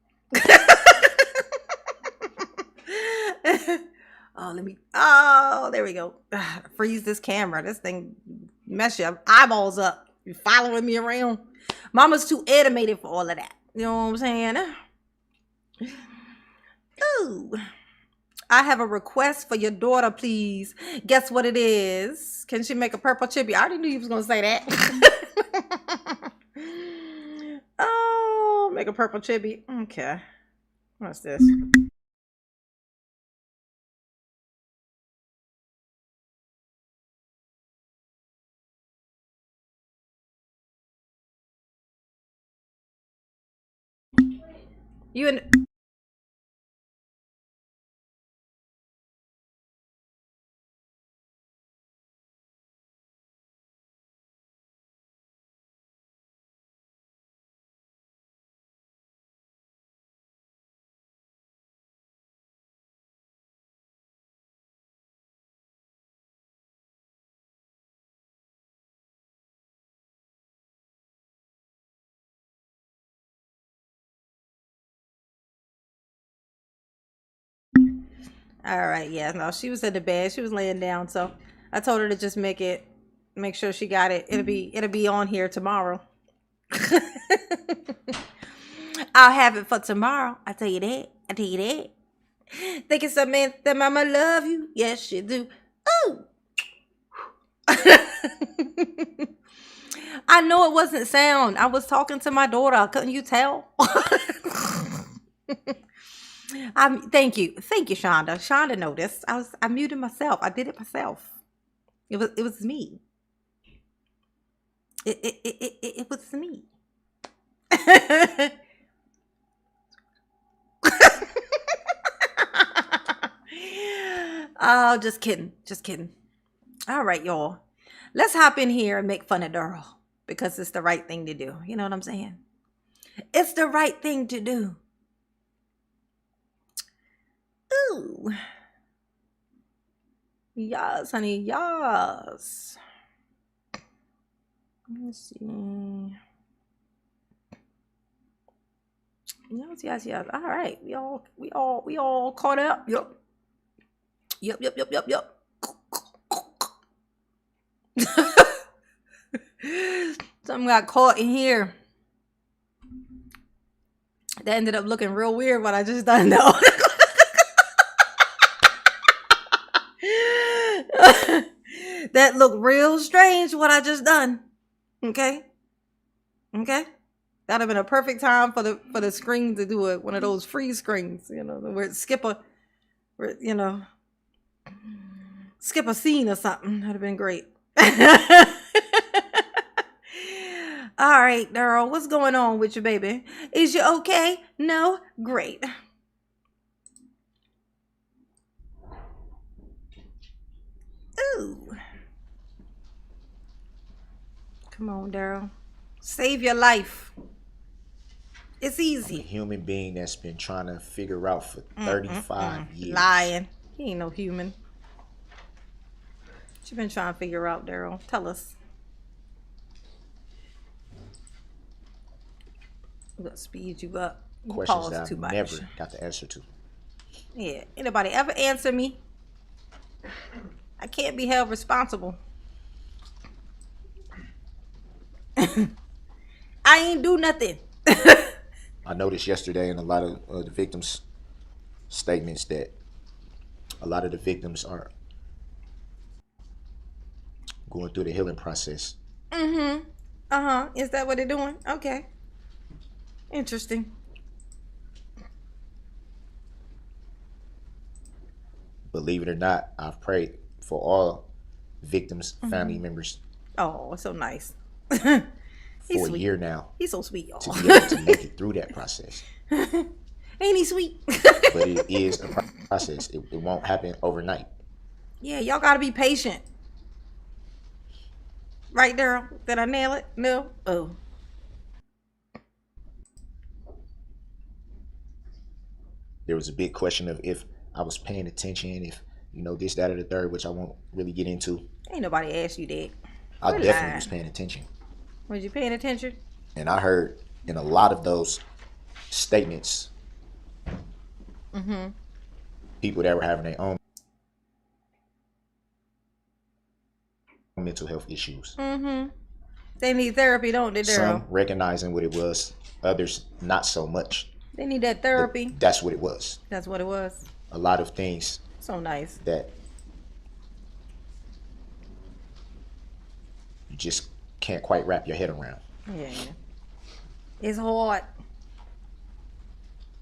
Oh, there we go. Freeze this camera. This thing mess your eyeballs up. You following me around? Mama's too animated for all of that. You know what I'm saying? Ooh. I have a request for your daughter, please. Guess what it is? Can she make a purple chippy? I already knew you was going to say that. Oh, make a purple chippy. Okay. What's this? You and all right, yeah, no, she was in the bed. She was laying down, so I told her to just make sure she got it. It'll be on here tomorrow. I'll have it for tomorrow. I tell you that. Think it's Samantha, mama love you. Yes, she do. Oh. I know it wasn't sound. I was talking to my daughter. Couldn't you tell? Thank you, Shonda. Shonda noticed. I muted myself. I did it myself. It was me. It was me. Oh, just kidding. All right, y'all. Let's hop in here and make fun of Darrell because it's the right thing to do. You know what I'm saying? It's the right thing to do. Ooh. Yes, honey. Yes. Let's see. Yes. All right. We all caught up. Yep. Something got caught in here. That ended up looking real weird what I just done though. That looked real strange what I just done. Okay. That'd have been a perfect time for the screen to do one of those freeze screens, where it skip a scene or something. That'd have been great. All right, Darrell, what's going on with you, baby? Is you okay? No? Great. Ooh. Come on, Darrell. Save your life. It's easy. I'm a human being that's been trying to figure out for 35 years. Lying. He ain't no human. What you been trying to figure out, Darrell? Tell us. I'm gonna speed you up. You Questions that I've never got the answer to. Yeah. Anybody ever answer me? I can't be held responsible. I ain't do nothing. I noticed yesterday in a lot of the victims' statements that a lot of the victims are going through the healing process. Is that what they're doing? Okay. Interesting. Believe it or not, I've prayed for all victims' family members. Oh, so nice. For a year now. He's so sweet, y'all. To be able to make it through that process. Ain't he sweet? But it is a process. It won't happen overnight. Yeah, y'all gotta be patient. Right, Darrell? Did I nail it? No? Oh. There was a big question of if I was paying attention, if this, that, or the third, which I won't really get into. Ain't nobody asked you that. I Quit definitely was lying. paying attention. Was you paying attention? And I heard in a lot of those statements, people that were having their own mental health issues. They need therapy, don't they, Darrell? Some recognizing what it was, others not so much. They need that therapy. But that's what it was. That's what it was. A lot of things So nice. that you just can't quite wrap your head around. Yeah. It's hard.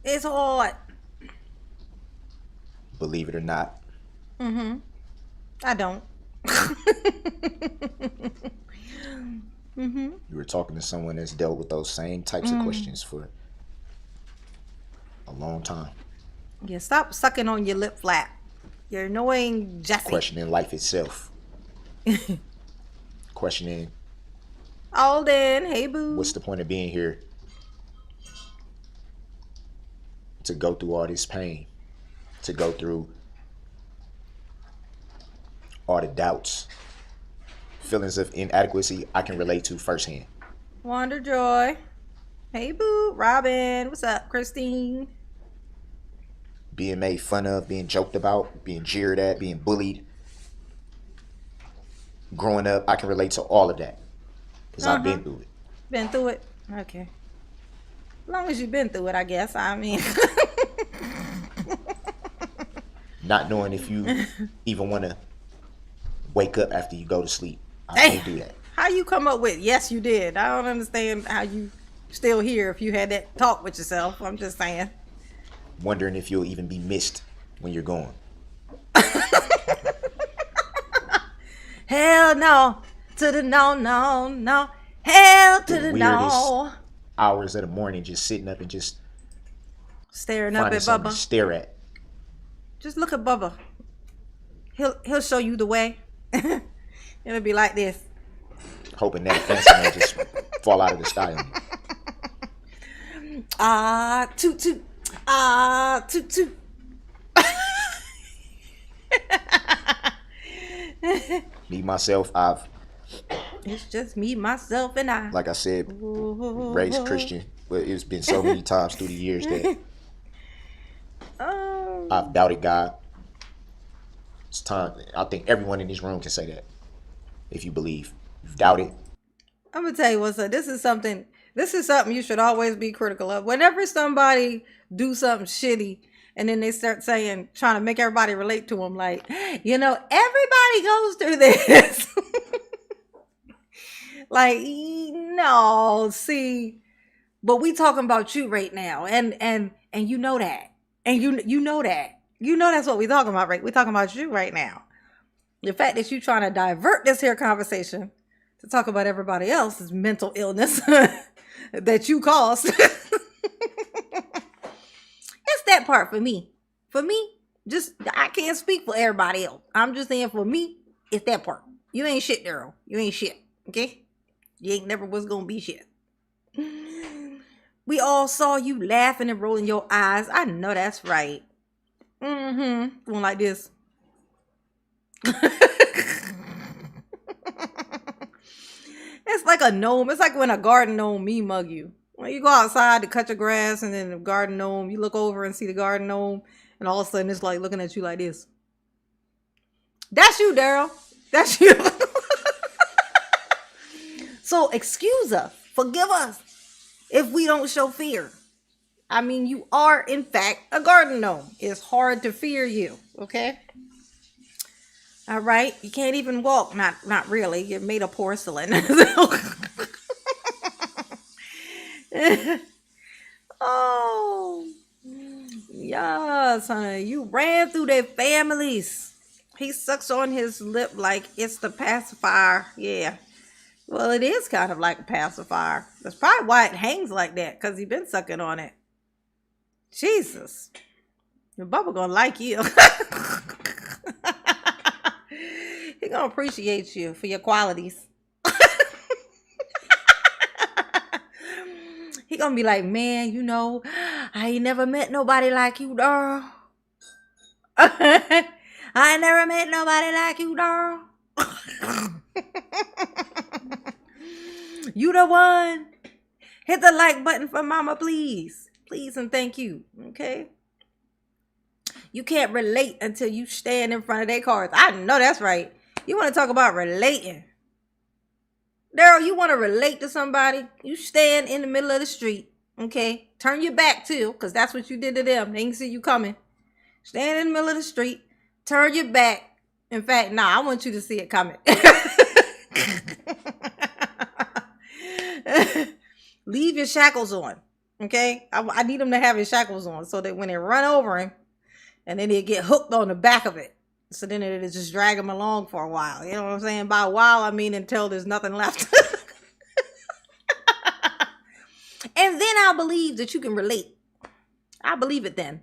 It's hard. Believe it or not. I don't. You were talking to someone that's dealt with those same types of questions for a long time. Yeah, stop sucking on your lip flap. You're annoying Jesse. Questioning life itself. Questioning Alden, hey boo. what's the point of being here, to go through all this pain, to go through all the doubts, feelings of inadequacy I can relate to firsthand. Wonder Joy. Hey boo. Robin. What's up, Christine? Being made fun of, being joked about, being jeered at, being bullied. Growing up, I can relate to all of that because I've been through it. Been through it? Okay. As long as you've been through it, I guess. I mean. Not knowing if you even want to wake up after you go to sleep. I can't do that. How you come up with, yes, you did? I don't understand how you still here if you had that talk with yourself. I'm just saying. Wondering if you'll even be missed when you're gone. Hell no. To the no, no, no. Hell to the no. Hours of the morning just sitting up and just staring up at something Bubba. To stare at. Just look at Bubba. He'll show you the way. It'll be like this. Hoping that fancy man just fall out of the sky on you. Toot toot. Toot toot. Me, myself, It's just me, myself, and I. Like I said, raised Christian, but it's been so many times through the years that I've doubted God. It's time. I think everyone in this room can say that. If you believe, you've doubted. I'm gonna tell you what's up. This is something you should always be critical of. Whenever somebody do something shitty and then they start trying to make everybody relate to them, like, everybody goes through this. Like, no, see, but we talking about you right now, and you know that, and you know that, that's what we talking about, right? We talking about you right now. The fact that you trying to divert this here conversation to talk about everybody else's mental illness that you caused. It's that part for me. For me, I can't speak for everybody else. I'm just saying for me, it's that part. You ain't shit, Darrell. You ain't shit. Okay? You ain't never was gonna be shit. We all saw you laughing and rolling your eyes. I know that's right. Going like this. It's like a gnome. It's like when a garden gnome mean mug you. When you go outside to cut your grass and then the garden gnome, you look over and see the garden gnome, and all of a sudden it's like looking at you like this. That's you, Darrell. That's you. So excuse us. Forgive us if we don't show fear. I mean, you are, in fact, a garden gnome. It's hard to fear you, okay? All right? You can't even walk. Not really. You're made of porcelain. Oh. Yes, honey. You ran through their families. He sucks on his lip like it's the pacifier. Yeah. Well, it is kind of like a pacifier. That's probably why it hangs like that, because he's been sucking on it. Jesus. Your Bubba gonna like you. He gonna appreciate you for your qualities. He gonna be like, man, I ain't never met nobody like you, Darrell. I ain't never met nobody like you, Darrell. You the one. Hit the like button for mama, please. Please and thank you. Okay? You can't relate until you stand in front of their cars. I know that's right. You want to talk about relating. Darrell, you want to relate to somebody? You stand in the middle of the street. Okay? Turn your back too, because that's what you did to them. They ain't see you coming. Stand in the middle of the street. Turn your back. In fact, nah, I want you to see it coming. Leave your shackles on. Okay? I need them to have his shackles on so that when they run over him, and then they get hooked on the back of it. So then it'll just drag him along for a while. You know what I'm saying? By a while, I mean until there's nothing left. And then I'll believe that you can relate. I believe it then.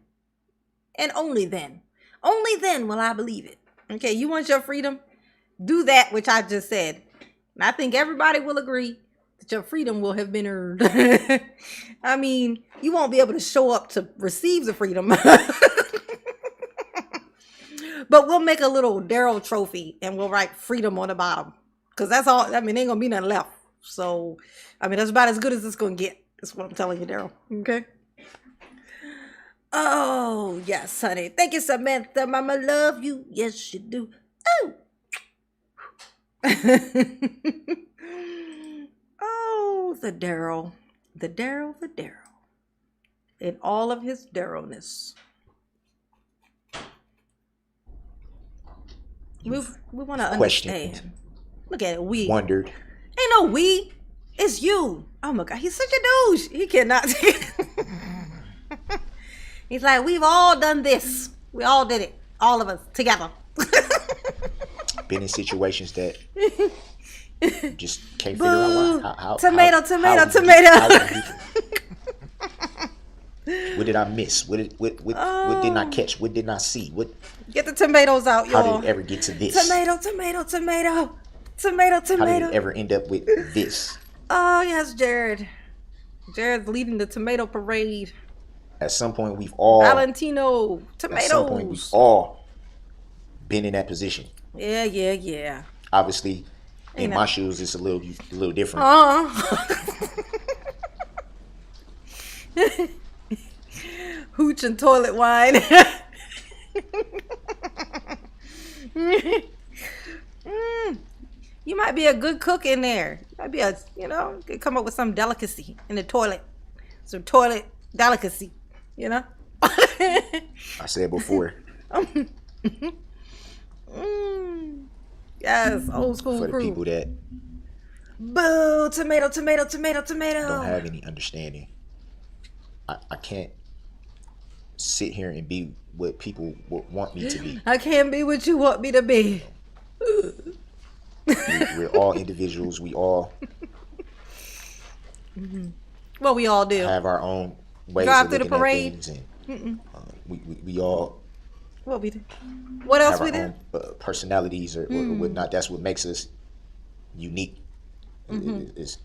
And only then. Only then will I believe it. Okay, you want your freedom? Do that which I just said. And I think everybody will agree that your freedom will have been earned. I mean, you won't be able to show up to receive the freedom. But we'll make a little Darrell trophy and we'll write freedom on the bottom. Because that's all. I mean, ain't going to be nothing left. So, I mean, that's about as good as it's going to get. That's what I'm telling you, Darrell. Okay? Oh, yes, honey. Thank you, Samantha. Mama love you. Yes, you do. Oh. Oh, the Darrell. The Darrell, the Darrell. In all of his Darrellness. We want to understand. Look at it. We wondered. Ain't no we. It's you. Oh my God. He's such a douche. He cannot. He's like, we've all done this. We all did it. All of us together. Been in situations that just can't figure out why. Tomato. What did I miss? What did I catch? What did I see? Get the tomatoes out, y'all. How did it ever get to this? Tomato. How did it ever end up with this? Oh, yes, Jared. Jared's leading the tomato parade. At some point, we've all... Valentino, tomatoes. At some point, we've all been in that position. Yeah. Obviously, in my shoes, it's a little different. Hooch and toilet wine. You might be a good cook in there. You might be could come up with some delicacy in the toilet. Some toilet delicacy, I said before. Yes, old school for the crew. people that boo, tomato. Don't have any understanding. I can't sit here and be what people want me to be. I can't be what you want me to be. We're all individuals. We all well, we all do have our own ways drive of through the looking parade. at things, and we all what we do. What else have we our do? own personalities or whatnot. That's what makes us unique. Is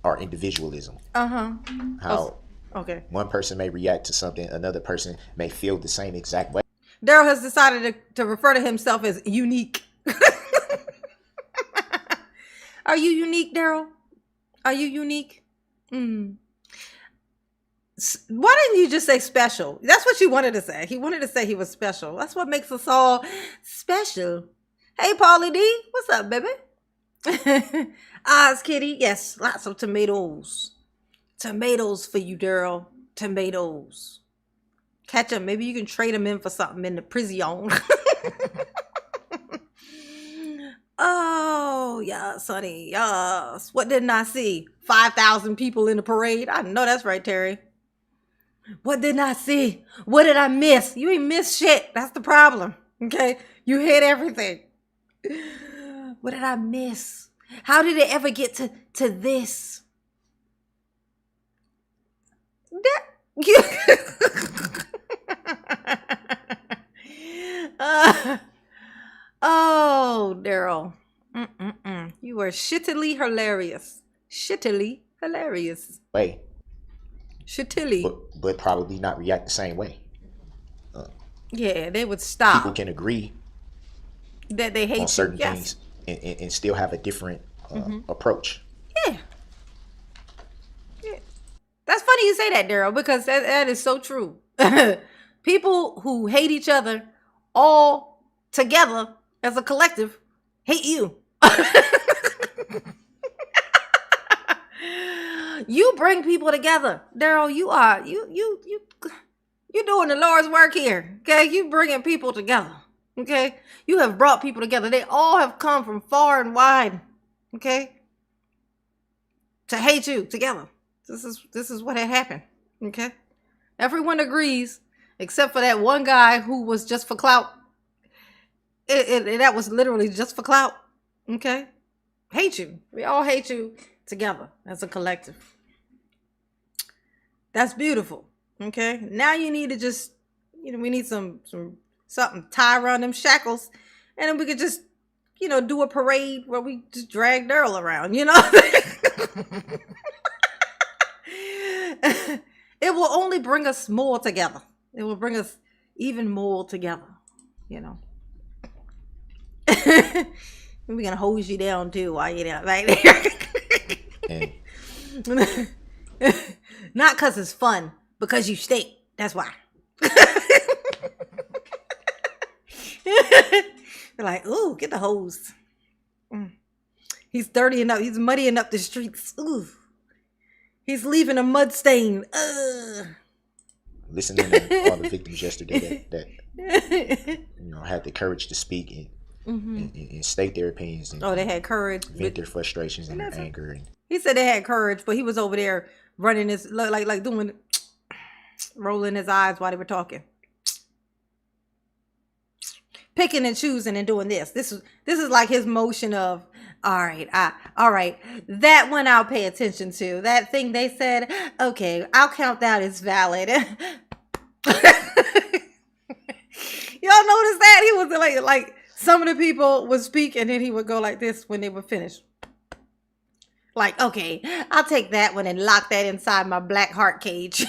our individualism. How okay. one person may react to something, another person may feel the same exact way. Darrell has decided to refer to himself as unique. Are you unique, Darrell? Are you unique? Why didn't you just say special? That's what you wanted to say. He wanted to say he was special. That's what makes us all special. Hey, Paulie D. What's up, baby? Oz Kitty. Yes, lots of tomatoes. Tomatoes for you, Darrell. Tomatoes. Catch them. Maybe you can trade them in for something in the prison. Oh, yes, honey. Yes. What didn't I see? 5,000 people in the parade. I know that's right, Terry. What didn't I see? What did I miss? You ain't miss shit. That's the problem. Okay? You hit everything. What did I miss? How did it ever get to this? Oh, Darrell. You were shittily hilarious. Shittily hilarious. Way. Shittily. But probably not react the same way. Yeah, they would People stop can agree that they on hate you. certain Yes. things and still have a different approach. Yeah. Yeah. That's funny you say that, Daryl, because that is so true. People who hate each other all together as a collective hate you. You bring people together, Daryl. You doing the Lord's work here. Okay, you bringing people together. Okay, you have brought people together. They all have come from far and wide. Okay, to hate you together. This is what had happened. Okay, everyone agrees except for that one guy who was just for clout. That was literally just for clout. Okay, hate you. We all hate you together as a collective. That's beautiful. Okay. Now you need to just, we need some something tie around them shackles, and then we could just, do a parade where we just drag Daryl around. It will only bring us more together. It will bring us even more together. We're gonna hose you down too while you're down right there. Not because it's fun, because you stink. That's why. They're like, ooh, get the hose. He's dirtying up. He's muddying up the streets. Ooh. He's leaving a mud stain. Listening to all the victims yesterday that had the courage to speak and state their opinions. And, they had courage. Vent their frustrations and their anger. He said they had courage, but he was over there running his, like doing, rolling his eyes while they were talking. Picking and choosing and doing this. This is like his motion of, all right. That one I'll pay attention to. That thing they said, okay, I'll count that as valid. Y'all notice that? He was like some of the people would speak and then he would go like this when they were finished. Like, okay, I'll take that one and lock that inside my black heart cage,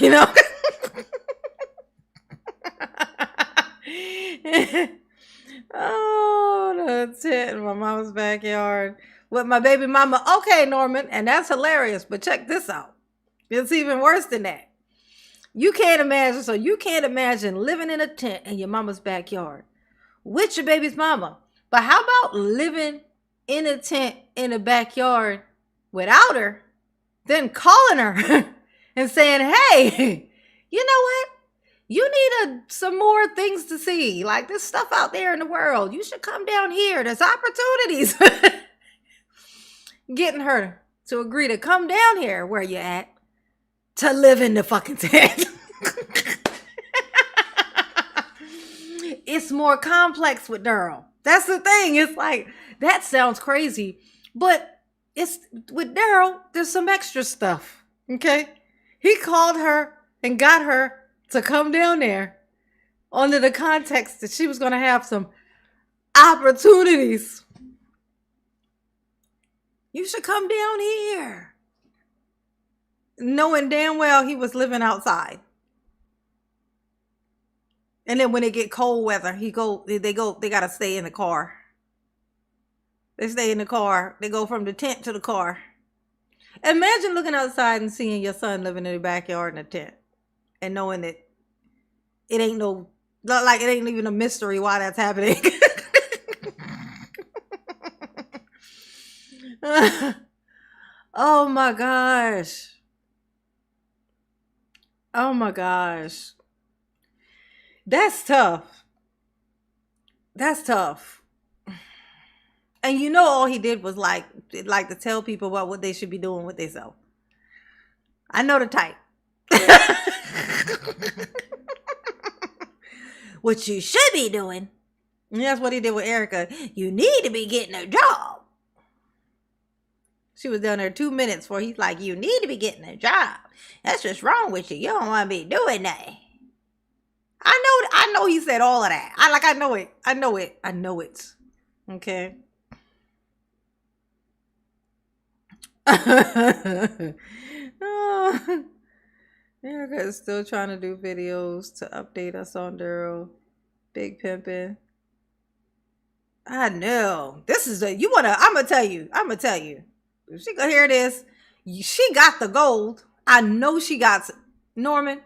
Oh, that's it. In my mama's backyard with my baby mama. Okay, Norman, and that's hilarious. But check this out. It's even worse than that. You can't imagine living in a tent in your mama's backyard with your baby's mama. But how about living in a tent in the backyard without her, then calling her and saying, hey, you know what? You need some more things to see. Like, there's stuff out there in the world. You should come down here. There's opportunities. Getting her to agree to come down here where you at to live in the fucking tent. It's more complex with Daryl. That's the thing. It's like, that sounds crazy. But it's with Daryl, there's some extra stuff. Okay? He called her and got her to come down there under the context that she was going to have some opportunities. You should come down here. Knowing damn well he was living outside. And then when it get cold weather, they got to stay in the car. They stay in the car. They go from the tent to the car. Imagine looking outside and seeing your son living in the backyard in a tent. And knowing that it ain't even a mystery why that's happening. Oh my gosh. Oh my gosh. That's tough. That's tough. And all he did was like to tell people about what they should be doing with themselves. I know the type. What you should be doing. And that's what he did with Erica. You need to be getting a job. She was down there 2 minutes before he's like, you need to be getting a job. That's what's wrong with you. You don't want to be doing that. I know he said all of that. I know it. I know it. Okay. Oh. Erica is still trying to do videos to update us on Daryl. Big pimpin'. I know. This is I'm gonna tell you. If she gonna hear this, she got the gold. I know she got Norman.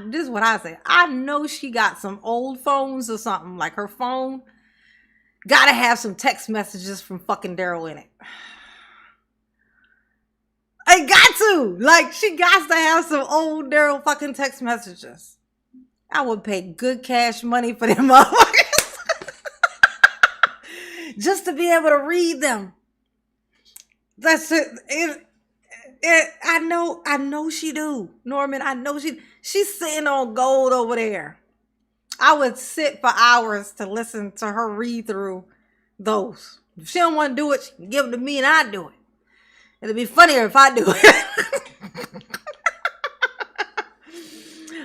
This is what I say. I know she got some old phones or something. Like her phone gotta have some text messages from fucking Darrell in it. I got to. Like, she got to have some old Darrell fucking text messages. I would pay good cash money for them motherfuckers. Just to be able to read them. That's it. I know she do. Norman, I know she's sitting on gold over there. I would sit for hours to listen to her read through those. If she don't want to do it, she can give them to me and I do it. It'd be funnier if I do it.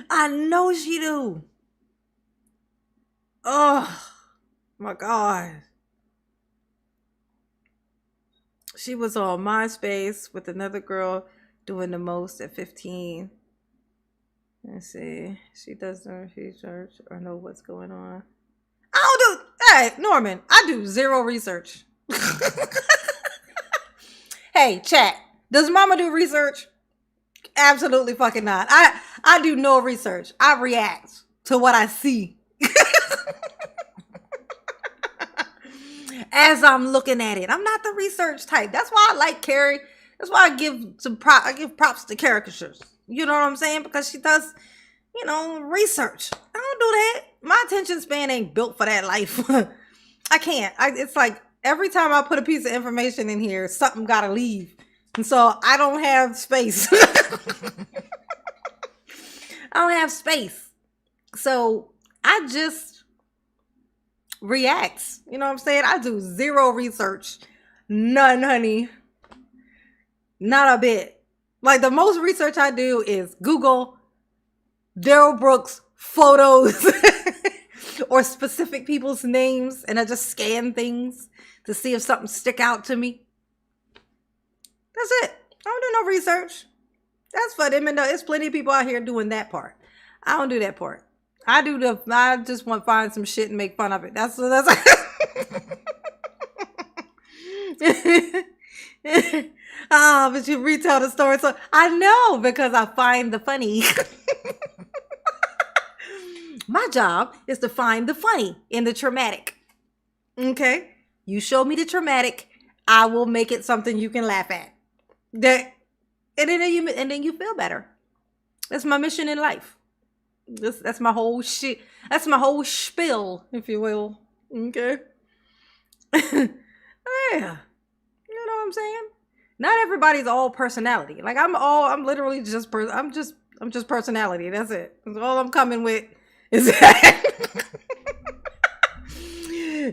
I know she do. Oh my God. She was on MySpace with another girl doing the most at 15. Let's see. She does no research or know what's going on. Hey, Norman, I do zero research. Hey, chat. Does mama do research? Absolutely fucking not. I do no research. I react to what I see. As I'm looking at it. I'm not the research type. That's why I like Carrie. That's why I give props to caricatures. You know what I'm saying? Because she does, research. I don't do that. My attention span ain't built for that life. I can't. It's like every time I put a piece of information in here, something gotta leave. And so I don't have space. I don't have space. So I just react. You know what I'm saying? I do zero research. None, honey. Not a bit. Like, the most research I do is Google Darrell Brooks photos or specific people's names, and I just scan things to see if something stick out to me. That's it. I don't do no research. That's for them, and there's plenty of people out here doing that part. I don't do that part. I just want to find some shit and make fun of it. That's but you retell the story. So I know, because I find the funny. My job is to find the funny in the traumatic. Okay? You show me the traumatic, I will make it something you can laugh at. And then you feel better. That's my mission in life. That's my whole shit. That's my whole spiel, if you will. Okay? Yeah. You know what I'm saying? Not everybody's all personality. Like, I'm literally just I'm just personality. That's it. That's all I'm coming with is that.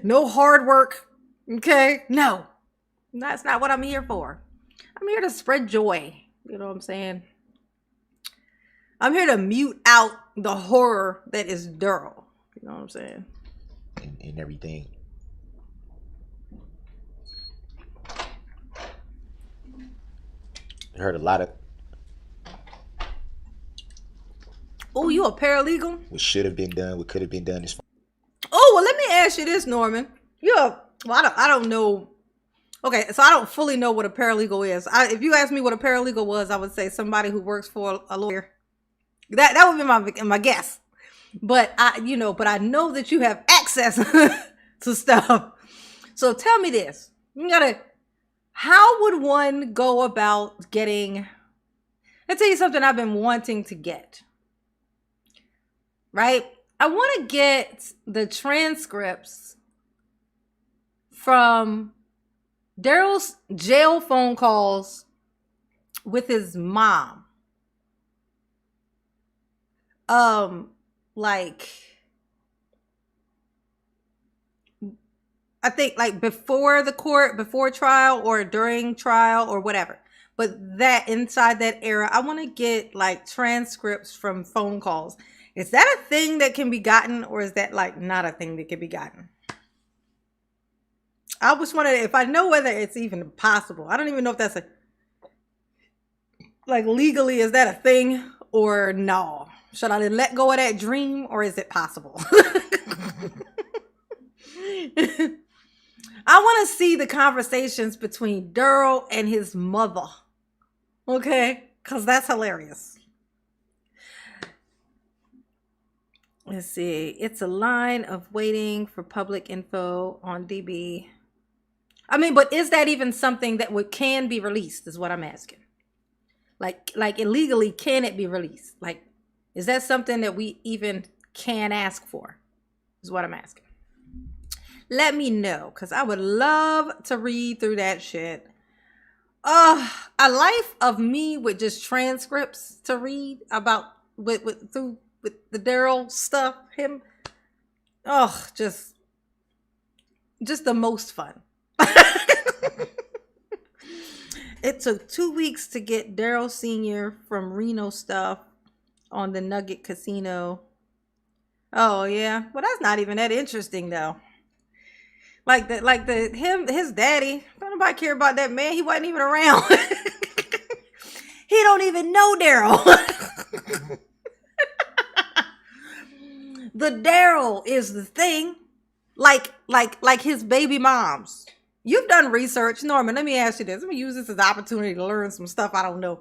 No hard work. Okay? No. That's not what I'm here for. I'm here to spread joy. You know what I'm saying? I'm here to mute out the horror that is Darrell. You know what I'm saying? And everything. I heard a lot of. Oh, you a paralegal? What should have been done, what could have been done is. Oh, well, let me ask you this, Norman. I don't know. Okay, so I don't fully know what a paralegal is. If you asked me what a paralegal was, I would say somebody who works for a lawyer. That would be my guess. But I know that you have access to stuff. So tell me this. How would one go about getting, I'll tell you something I've been wanting to get. Right? I want to get the transcripts from Darrell's jail phone calls with his mom. I think like before trial or during trial or whatever. But that inside that era, I want to get like transcripts from phone calls. Is that a thing that can be gotten, or is that like not a thing that can be gotten? I was wondering if I know whether it's even possible. I don't even know if that's like legally, is that a thing or no? Should I let go of that dream, or is it possible? I want to see the conversations between Darrell and his mother. Okay? Because that's hilarious. Let's see. It's a line of waiting for public info on DB. I mean, but is that even something that can be released is what I'm asking. Like illegally, can it be released? Like, is that something that we even can ask for? Is what I'm asking. Let me know, because I would love to read through that shit. A life of me with just transcripts to read about with the Darrell stuff. Him. Just the most fun. It took 2 weeks to get Darrell Sr. from Reno stuff on the Nugget Casino. Oh yeah, well that's not even that interesting though. His daddy. Don't nobody care about that man. He wasn't even around. He don't even know Darrell. The Darrell is the thing. Like his baby moms. You've done research, Norman. Let me ask you this. Let me use this as an opportunity to learn some stuff I don't know.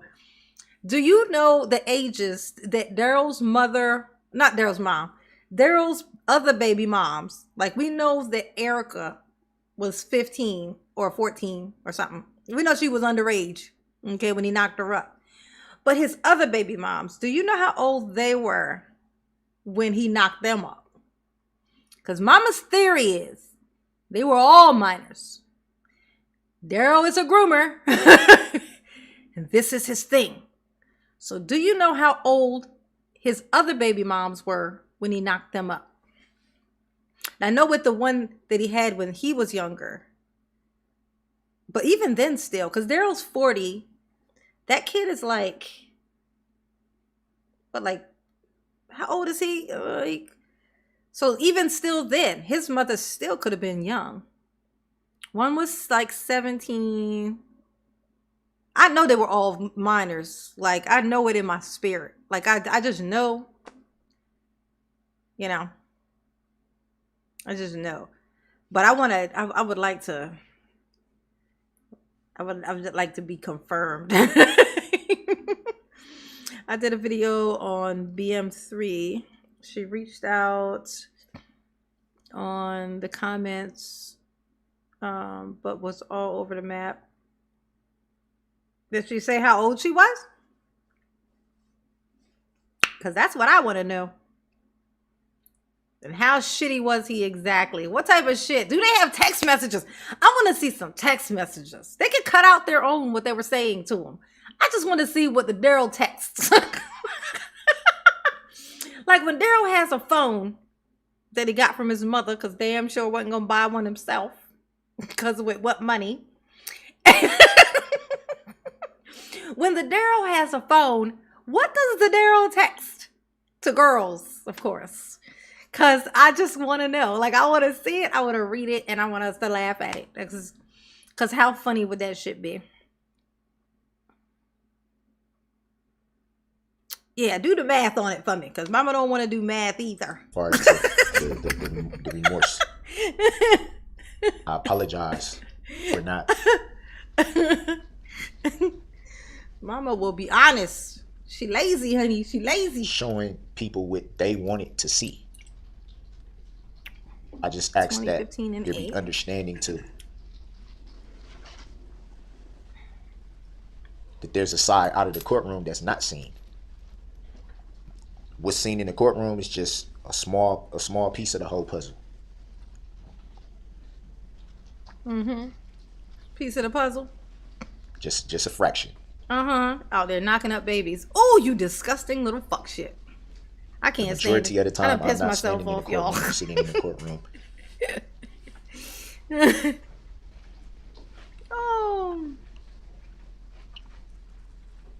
Do you know the ages that Darrell's mother, not Darrell's mom, Darrell's other baby moms? Like, we know that Erica was 15 or 14 or something. We know she was underage, okay, when he knocked her up. But his other baby moms, do you know how old they were when he knocked them up? Because Mama's theory is they were all minors. Darrell is a groomer, and this is his thing. So do you know how old his other baby moms were when he knocked them up? Now, I know with the one that he had when he was younger, but even then still, because Darrell's 40, that kid is like, how old is he? So even still then, his mother still could have been young. One was like 17. I know they were all minors. Like, I know it in my spirit. Like, I just know. You know. I just know. But I would like to be confirmed. I did a video on BM3. She reached out on the comments, but was all over the map. Did she say how old she was? Because that's what I want to know. And how shitty was he exactly? What type of shit? Do they have text messages? I want to see some text messages. They could cut out their own what they were saying to him. I just want to see what the Darrell texts. Like when Darrell has a phone that he got from his mother, because damn sure wasn't going to buy one himself. Because with what money? When the Darrell has a phone, what does the Darrell text? To girls, of course. Because I just want to know. Like, I want to see it. I want to read it. And I want us to laugh at it. Because how funny would that shit be? Yeah, do the math on it for me. Because Mama don't want to do math either. As far as the remorse. I apologize for not. Mama will be honest. She lazy, honey. She lazy. Showing people what they wanted to see. I just asked that there be understanding to that there's a side out of the courtroom that's not seen. What's seen in the courtroom is just a small piece of the whole puzzle. Mm-hmm. Piece of the puzzle. Just a fraction. Out there knocking up babies. Oh, you disgusting little fuck shit. I can't stand it. Majority of the time, I done pissed I'm not myself standing off, in the courtroom, y'all. I'm sitting in the courtroom. Oh.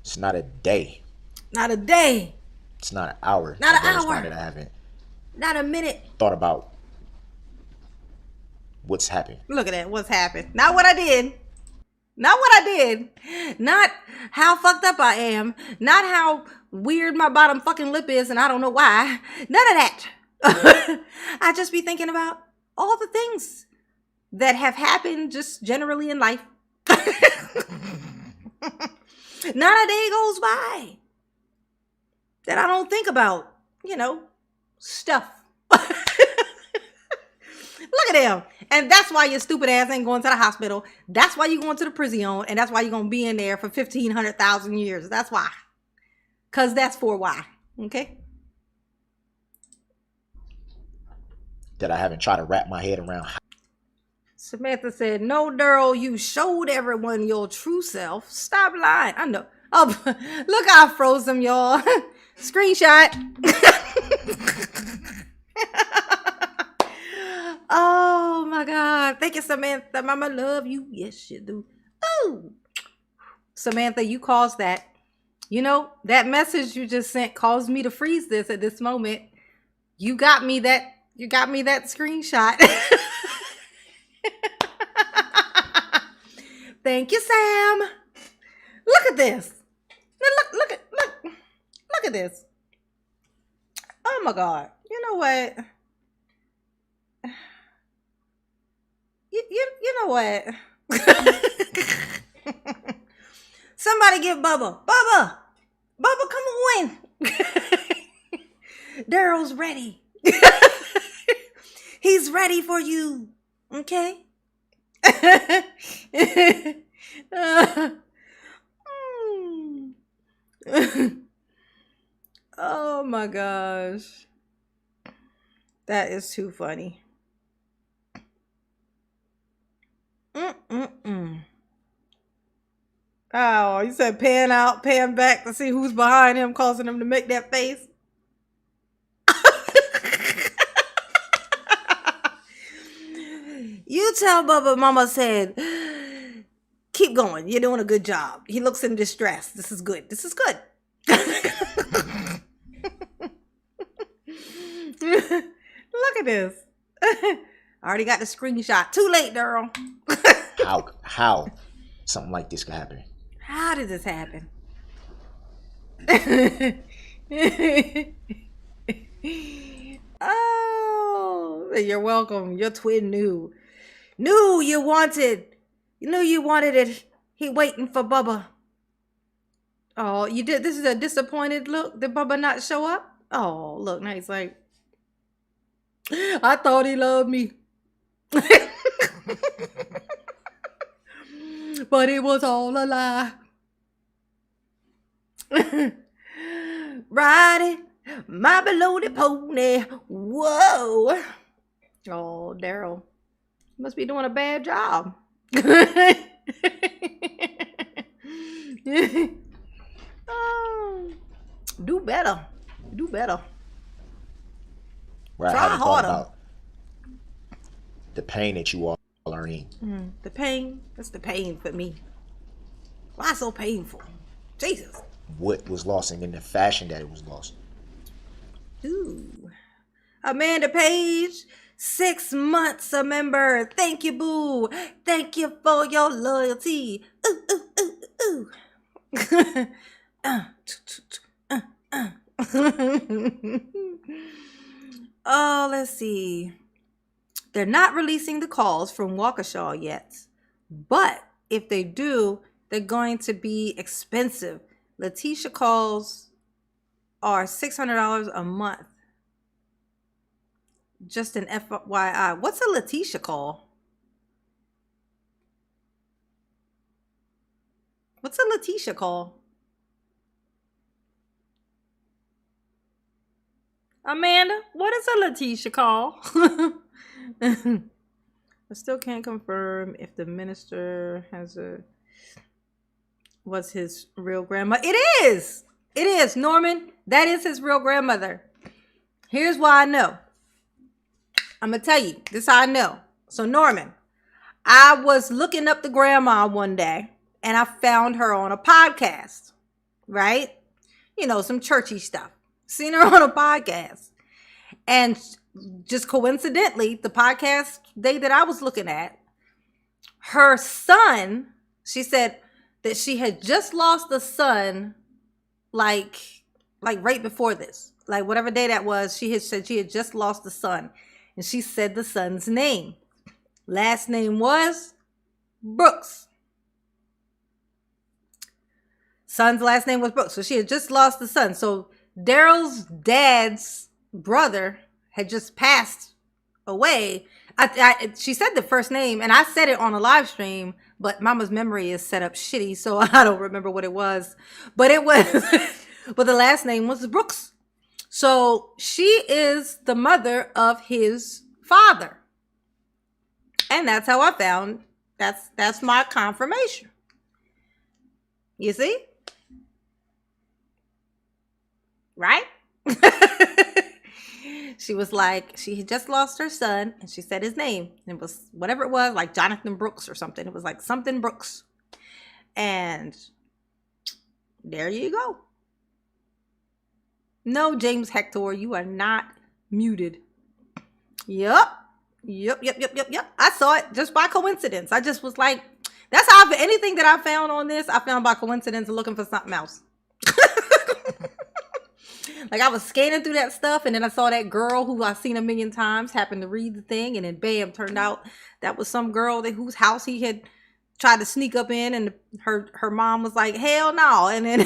It's not a day. Not a day. It's not an hour. Not an hour. That I haven't. Not a minute. Thought about what's happened. Look at that. What's happened? Not what I did. Not what I did. Not how fucked up I am. Not how weird my bottom fucking lip is and I don't know why. None of that. I just be thinking about all the things that have happened just generally in life. Not a day goes by that I don't think about, stuff. Look at him. And that's why your stupid ass ain't going to the hospital. That's why you're going to the prison. And that's why you're going to be in there for 1,500,000 years. That's why. Because that's for why. Okay? That I haven't tried to wrap my head around. Samantha said, no, Darrell, you showed everyone your true self. Stop lying. I know. Oh, look how I froze them, y'all. Screenshot. Oh, my God. Thank you, Samantha. Mama love you. Yes, you do. Oh, Samantha, you caused that. That message you just sent caused me to freeze this at this moment. You got me that screenshot. Thank you, Sam. Look at this. Look at this. Oh my God. You know what? You know what? Somebody give Bubba, come on. Darrell's ready. He's ready for you. Okay? Oh my gosh. That is too funny. Oh, you said pan out, pan back to see who's behind him, causing him to make that face. You tell Bubba Mama said, keep going. You're doing a good job. He looks in distress. This is good. Look at this. I already got the screenshot. Too late, Darrell. How something like this could happen? How did this happen? Oh, you're welcome. Your twin knew you wanted it. He waiting for Bubba. Oh, you did. This is a disappointed look. Did Bubba not show up? Oh, look, now he's like, I thought he loved me. But it was all a lie. Riding my below-the pony. Whoa. Oh, Darrell. Must be doing a bad job. Oh, do better. Right, Try I haven't thought harder. about the pain that you all are in. The pain. That's the pain for me. Why so painful? Jesus. What was lost and in the fashion that it was lost. Ooh. Amanda Page, 6 months a member. Thank you, boo. Thank you for your loyalty. Ooh. Oh, let's see. They're not releasing the calls from Waukesha yet. But if they do, they're going to be expensive. Letitia calls are $600 a month. Just an FYI. What's a Letitia call? What's a Letitia call? Amanda, what is a Letitia call? I still can't confirm if the minister was his real grandma. It is, Norman. That is his real grandmother. Here's why I know. I'm going to tell you. This how I know. So, Norman, I was looking up the grandma one day, and I found her on a podcast, right? Some churchy stuff. Seen her on a podcast. And just coincidentally, the podcast day that I was looking at, her son, she said that she had just lost a son like like right before this, like whatever day that was, she had said she had just lost a son. And she said the son's name. Last name was Brooks. Son's last name was Brooks. So she had just lost the son. So Darrell's dad's brother had just passed away. She said the first name, and I said it on a live stream, but Mama's memory is set up shitty, so I don't remember what it was. But it was, but the last name was Brooks. So she is the mother of his father. And that's how I found, that's my confirmation. You see? Right? She was like, she had just lost her son, and she said his name. And it was whatever it was, like Jonathan Brooks or something. It was like something Brooks. And there you go. No, James Hector, you are not muted. Yep. I saw it just by coincidence. I just was like, that's how anything that I found on this, I found by coincidence and looking for something else. Like I was scanning through that stuff, and then I saw that girl who I've seen a million times happened to read the thing, and then bam, turned out that was some girl whose house he had tried to sneak up in, and her mom was like, hell no. And then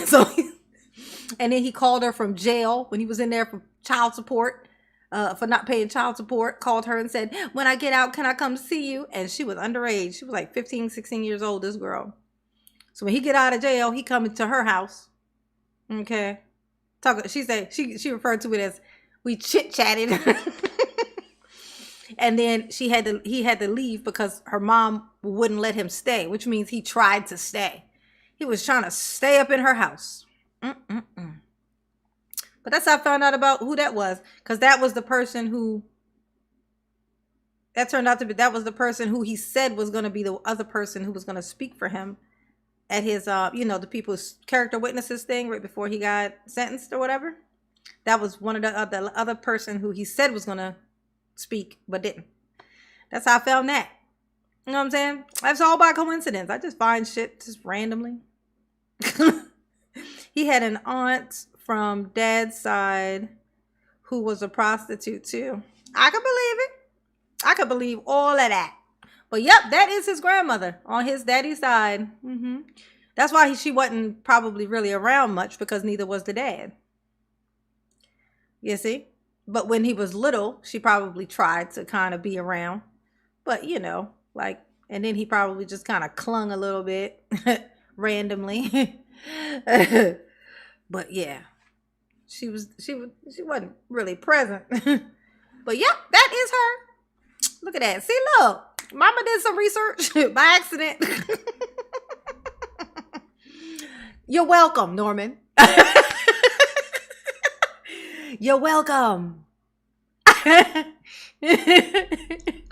and then he called her from jail when he was in there for child support, for not paying child support, called her and said, when I get out, can I come see you? And she was underage. She was like 15, 16 years old, this girl. So when he get out of jail, he coming to her house. Okay. She said, she referred to it as we chit-chatted. And then he had to leave because her mom wouldn't let him stay, which means he tried to stay. He was trying to stay up in her house. But that's how I found out about who that was, because that was the person who, that turned out to be, that was the person who he said was going to be the other person who was going to speak for him at his, the people's character witnesses thing right before he got sentenced or whatever. That was one of the other person who he said was going to speak, but didn't. That's how I found that. You know what I'm saying? That's all by coincidence. I just find shit just randomly. He had an aunt from dad's side who was a prostitute too. I could believe it. I could believe all of that. But yep, that is his grandmother on his daddy's side. That's why she wasn't probably really around much, because neither was the dad. You see? But when he was little, she probably tried to kind of be around. But, and then he probably just kind of clung a little bit randomly. But yeah, she wasn't really present. But yep, that is her. Look at that. See, look. Mama did some research by accident. You're welcome, Norman. You're welcome.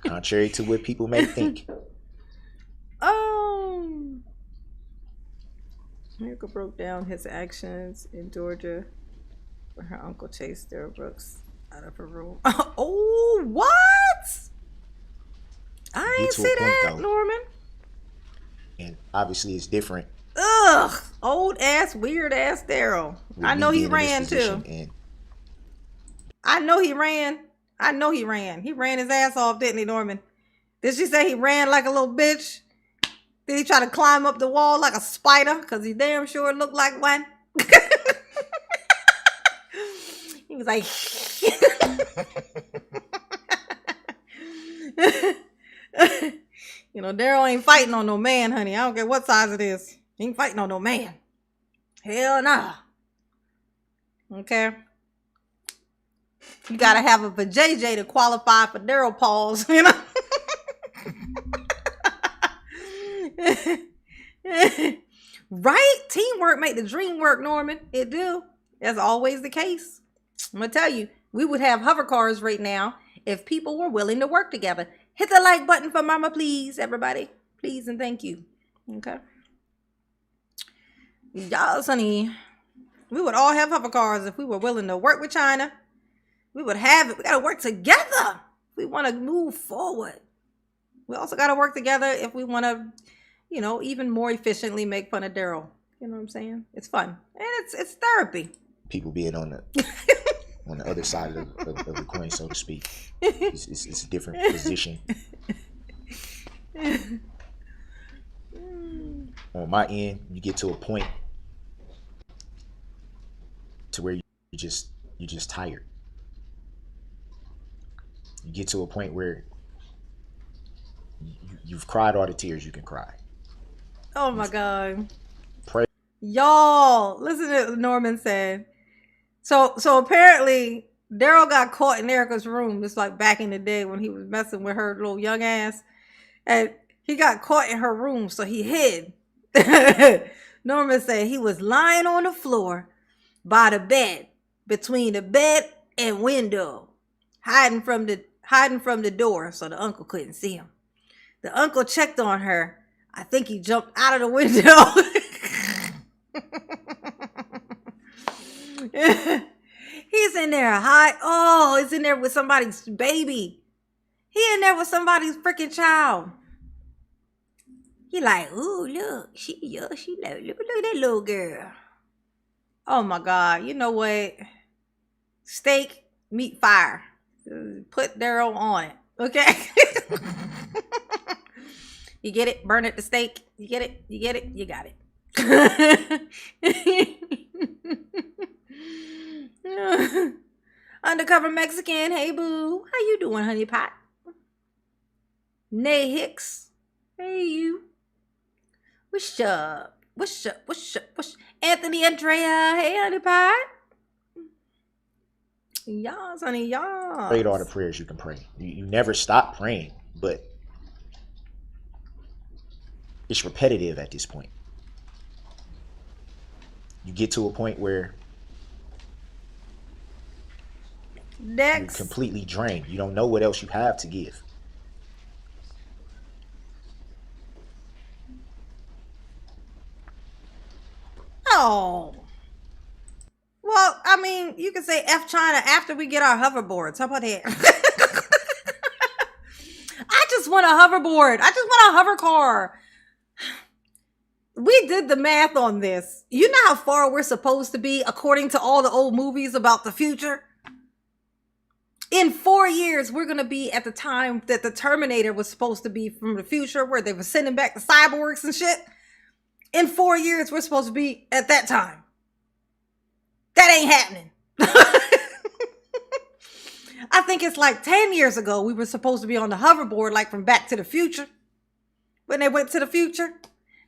Contrary to what people may think. America broke down his actions in Georgia when her uncle chased Darrell Brooks out of her room. Oh, what? I ain't see that, Norman. And obviously it's different. Ugh, old ass, weird ass Darrell. I know he ran too. I know he ran. He ran his ass off, didn't he, Norman? Did she say he ran like a little bitch? Did he try to climb up the wall like a spider? Because he damn sure looked like one. He was like... Darrell ain't fighting on no man, honey. I don't care what size it is. He ain't fighting on no man. Hell nah. Okay? You gotta have a JJ to qualify for Darrell Pauls, Right? Teamwork make the dream work, Norman. It do. That's always the case. I'm gonna tell you, we would have hover cars right now if people were willing to work together. Hit the like button for Mama, please, everybody. Please and thank you. Okay. Yes, honey. We would all have hover cars if we were willing to work with China. We would have it. We gotta work together if we want to move forward. We also gotta work together if we want to, even more efficiently make fun of Darrell. You know what I'm saying? It's fun. And it's therapy. people being on the other side of the coin, so to speak. It's a different position. On my end, you get to a point to where you're just tired. You get to a point where you've cried all the tears you can cry. Oh my God. Pray. Y'all, listen to what Norman said. So apparently Darrell got caught in Erica's room. It's like back in the day when he was messing with her little young ass. And he got caught in her room, so he hid. Norman said he was lying on the floor by the bed, between the bed and window, hiding from the door so the uncle couldn't see him. The uncle checked on her. I think he jumped out of the window. He's in there he's in there with somebody's baby. He in there with somebody's freaking child. He like, ooh, look, she look at that little girl. Oh my God, you know what? Steak, meat, fire. Put Darrell on it, okay? You get it? Burn it, the steak. You get it? You get it? You got it. Undercover Mexican, hey boo. How you doing, honey pot? Nay Hicks, hey you. What's up? Anthony Andrea, hey honey pot. Yas, honey, yas. Prayed all the prayers you can pray. You never stop praying, but it's repetitive at this point. You get to a point where you're completely drained. You don't know what else you have to give. Oh. Well, I mean, you can say F China after we get our hoverboards. How about that? I just want a hoverboard. I just want a hover car. We did the math on this. You know how far we're supposed to be according to all the old movies about the future? In 4 years, we're going to be at the time that the Terminator was supposed to be from the future, where they were sending back the cyborgs and shit. In 4 years, we're supposed to be at that time. That ain't happening. I think it's like 10 years ago, we were supposed to be on the hoverboard, like from Back to the Future. When they went to the future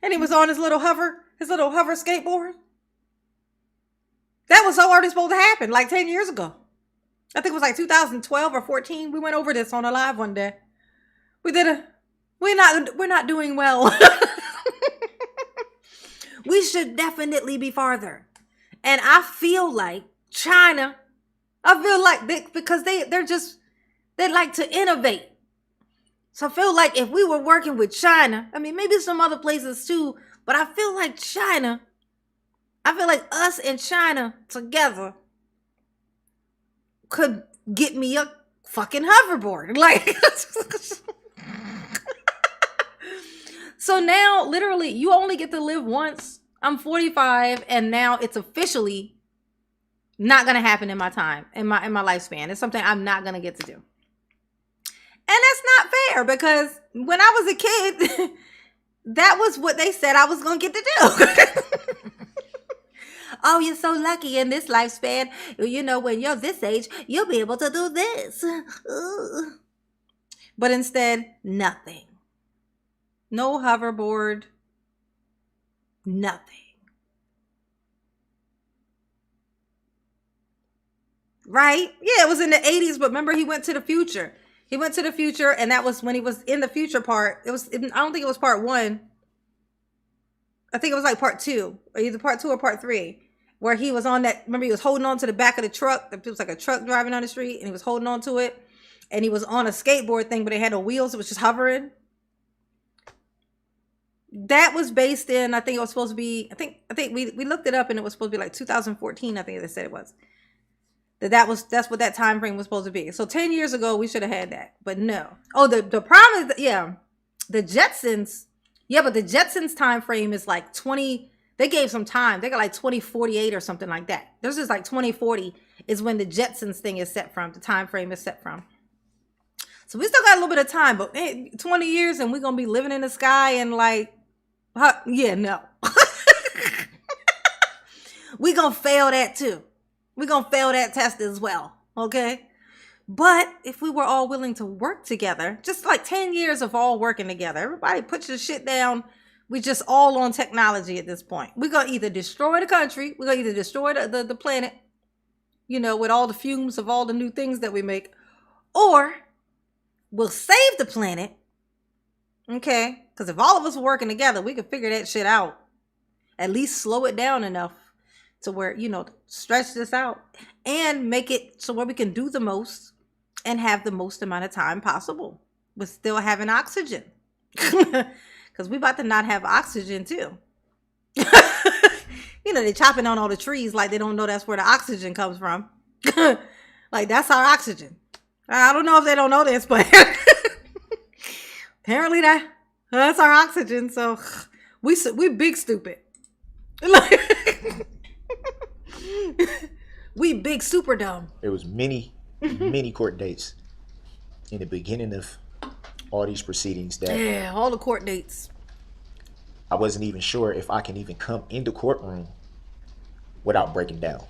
and he was on his little hover skateboard. That was already supposed to happen like 10 years ago. I think it was like 2012 or 14. We went over this on a live one day. We're not doing well. We should definitely be farther. And I feel like China, because they like to innovate. So I feel like if we were working with China, I mean, maybe some other places too, but I feel like us and China together could get me a fucking hoverboard. Like, so now literally you only get to live once. I'm 45 and now it's officially not going to happen in my time, in my lifespan. It's something I'm not going to get to do. And that's not fair, because when I was a kid, that was what they said I was going to get to do. Oh, you're so lucky in this lifespan. You know, when you're this age, you'll be able to do this. But instead, nothing. No hoverboard. Nothing. Right? Yeah, it was in the 80s, but remember, he went to the future. He went to the future, and that was when he was in the future part. I don't think it was part 1. I think it was like part 2, or either part 2 or part 3, where he was on that. Remember, he was holding on to the back of the truck. It was like a truck driving down the street, and he was holding on to it, and he was on a skateboard thing, but it had no wheels. It was just hovering. That was based in, I think it was supposed to be, I think we looked it up, and it was supposed to be like 2014. I think they said it was. That's what that time frame was supposed to be. So 10 years ago, we should have had that, but no. Oh, the problem is, the Jetsons. Yeah, but the Jetsons time frame is like They gave some time. They got like 2048 or something like that. There's just like 2040 is when the Jetsons thing is set from. The time frame is set from. So we still got a little bit of time, but 20 years and we're going to be living in the sky and like, yeah, no. We're going to fail that too. We're going to fail that test as well. Okay. But if we were all willing to work together, just like 10 years of all working together, everybody put your shit down. We just all on technology at this point. We're going to either destroy the country. We're going to either destroy the planet, you know, with all the fumes of all the new things that we make, or we'll save the planet. Okay. Because if all of us were working together, we could figure that shit out. At least slow it down enough to where, you know, stretch this out and make it so where we can do the most and have the most amount of time possible with still having oxygen. Because we about to not have oxygen too. You know, they're chopping down all the trees like they don't know that's where the oxygen comes from. Like that's our oxygen. I don't know if they don't know this, but apparently that's our oxygen. So we big stupid. Like we big super dumb. There was many court dates in the beginning of all these proceedings that all the court dates. I wasn't even sure if I can even come in the courtroom without breaking down.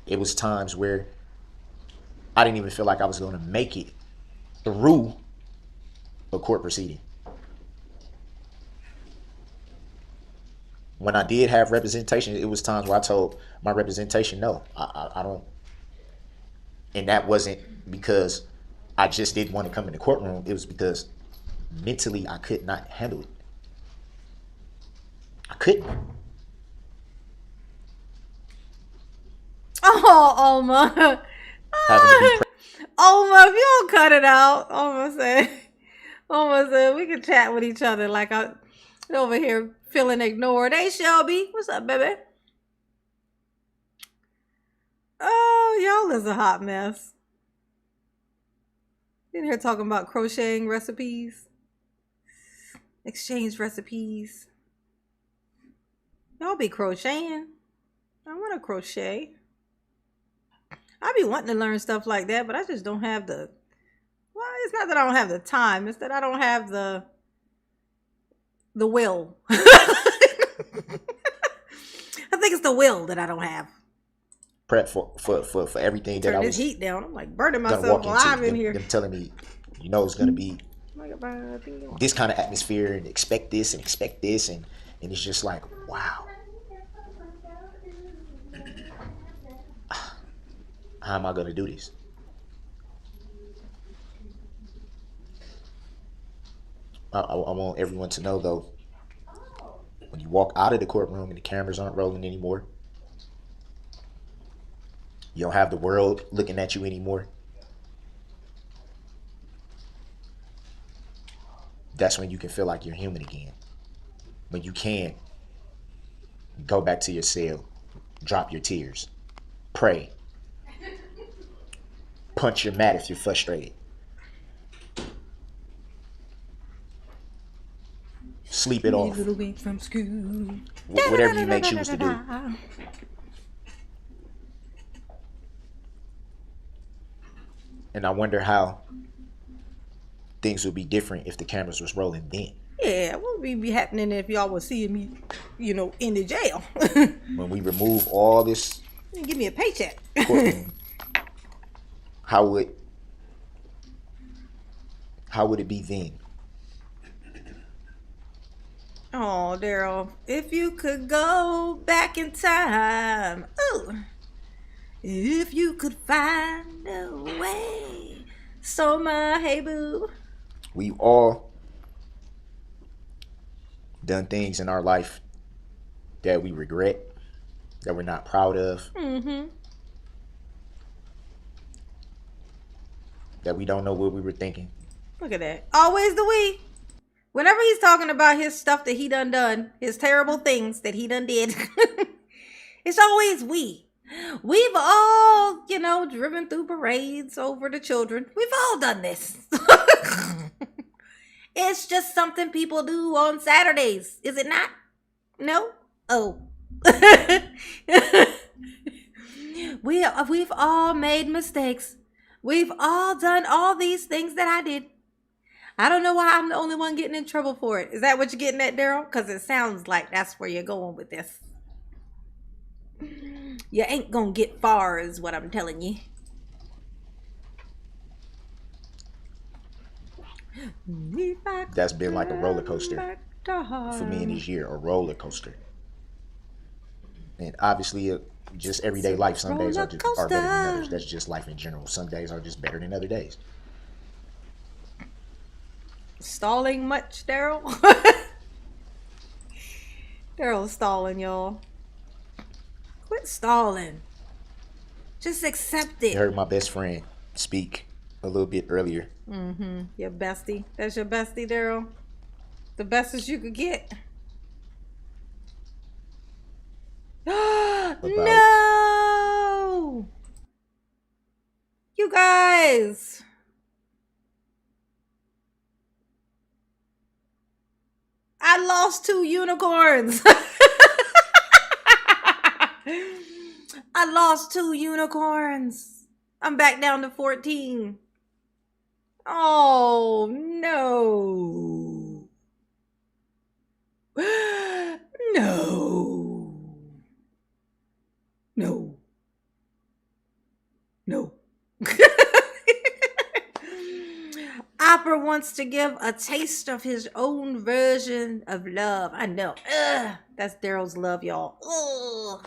It was times where I didn't even feel like I was going to make it through a court proceeding. When I did have representation, it was times where I told my representation, no, I don't. And that wasn't because I just didn't want to come in the courtroom. It was because mentally I could not handle it. I couldn't. Oh, Oma. Oma, if you don't cut it out, Oma said, we can chat with each other like I'm over here feeling ignored. Hey, Shelby. What's up, baby? Oh, y'all is a hot mess. In here talking about crocheting recipes. Exchange recipes. Y'all be crocheting. I want to crochet. I be wanting to learn stuff like that, but I just don't have the... Well, it's not that I don't have the time. It's that I don't have the will. I think it's the will that I don't have. Prep for everything that I was... Turn this heat down. I'm like burning myself alive in here. Them telling me, you know, it's going to be this kind of atmosphere and expect this. And it's just like, wow. How am I going to do this? I want everyone to know, though, when you walk out of the courtroom and the cameras aren't rolling anymore, you don't have the world looking at you anymore. That's when you can feel like you're human again. When you can go back to your cell, drop your tears, pray, punch your mat if you're frustrated, sleep it off, whatever you may choose to do. And I wonder how things would be different if the cameras was rolling then. Yeah, what would be happening if y'all was seeing me, you know, in the jail? When we remove all this, give me a paycheck. How would it be then? Oh, Daryl, if you could go back in time. Ooh. If you could find a way. So my hey boo. We've all done things in our life that we regret, that we're not proud of, that we don't know what we were thinking. Look at that. Always the we. Whenever he's talking about his stuff that he done, his terrible things that he done did, it's always we. We've all, you know, driven through parades over the children. We've all done this. It's just something people do on Saturdays, is it not? No? Oh. We've all made mistakes. We've all done all these things that I did. I don't know why I'm the only one getting in trouble for it. Is that what you're getting at, Daryl? Because it sounds like that's where you're going with this. You ain't gonna get far, is what I'm telling you. That's been like a roller coaster for me in this year, a roller coaster. And obviously, just everyday life, some days are better than others. That's just life in general. Some days are just better than other days. Stalling much, Daryl? Daryl's stalling, y'all. Quit stalling. Just accept it. I heard my best friend speak a little bit earlier. Your bestie. That's your bestie, Daryl. The bestest you could get. No! You guys! I lost 2 unicorns. I lost 2 unicorns. I'm back down to 14. Oh, no. No. No. No. Opera wants to give a taste of his own version of love. I know. Ugh, that's Daryl's love, y'all. Ugh.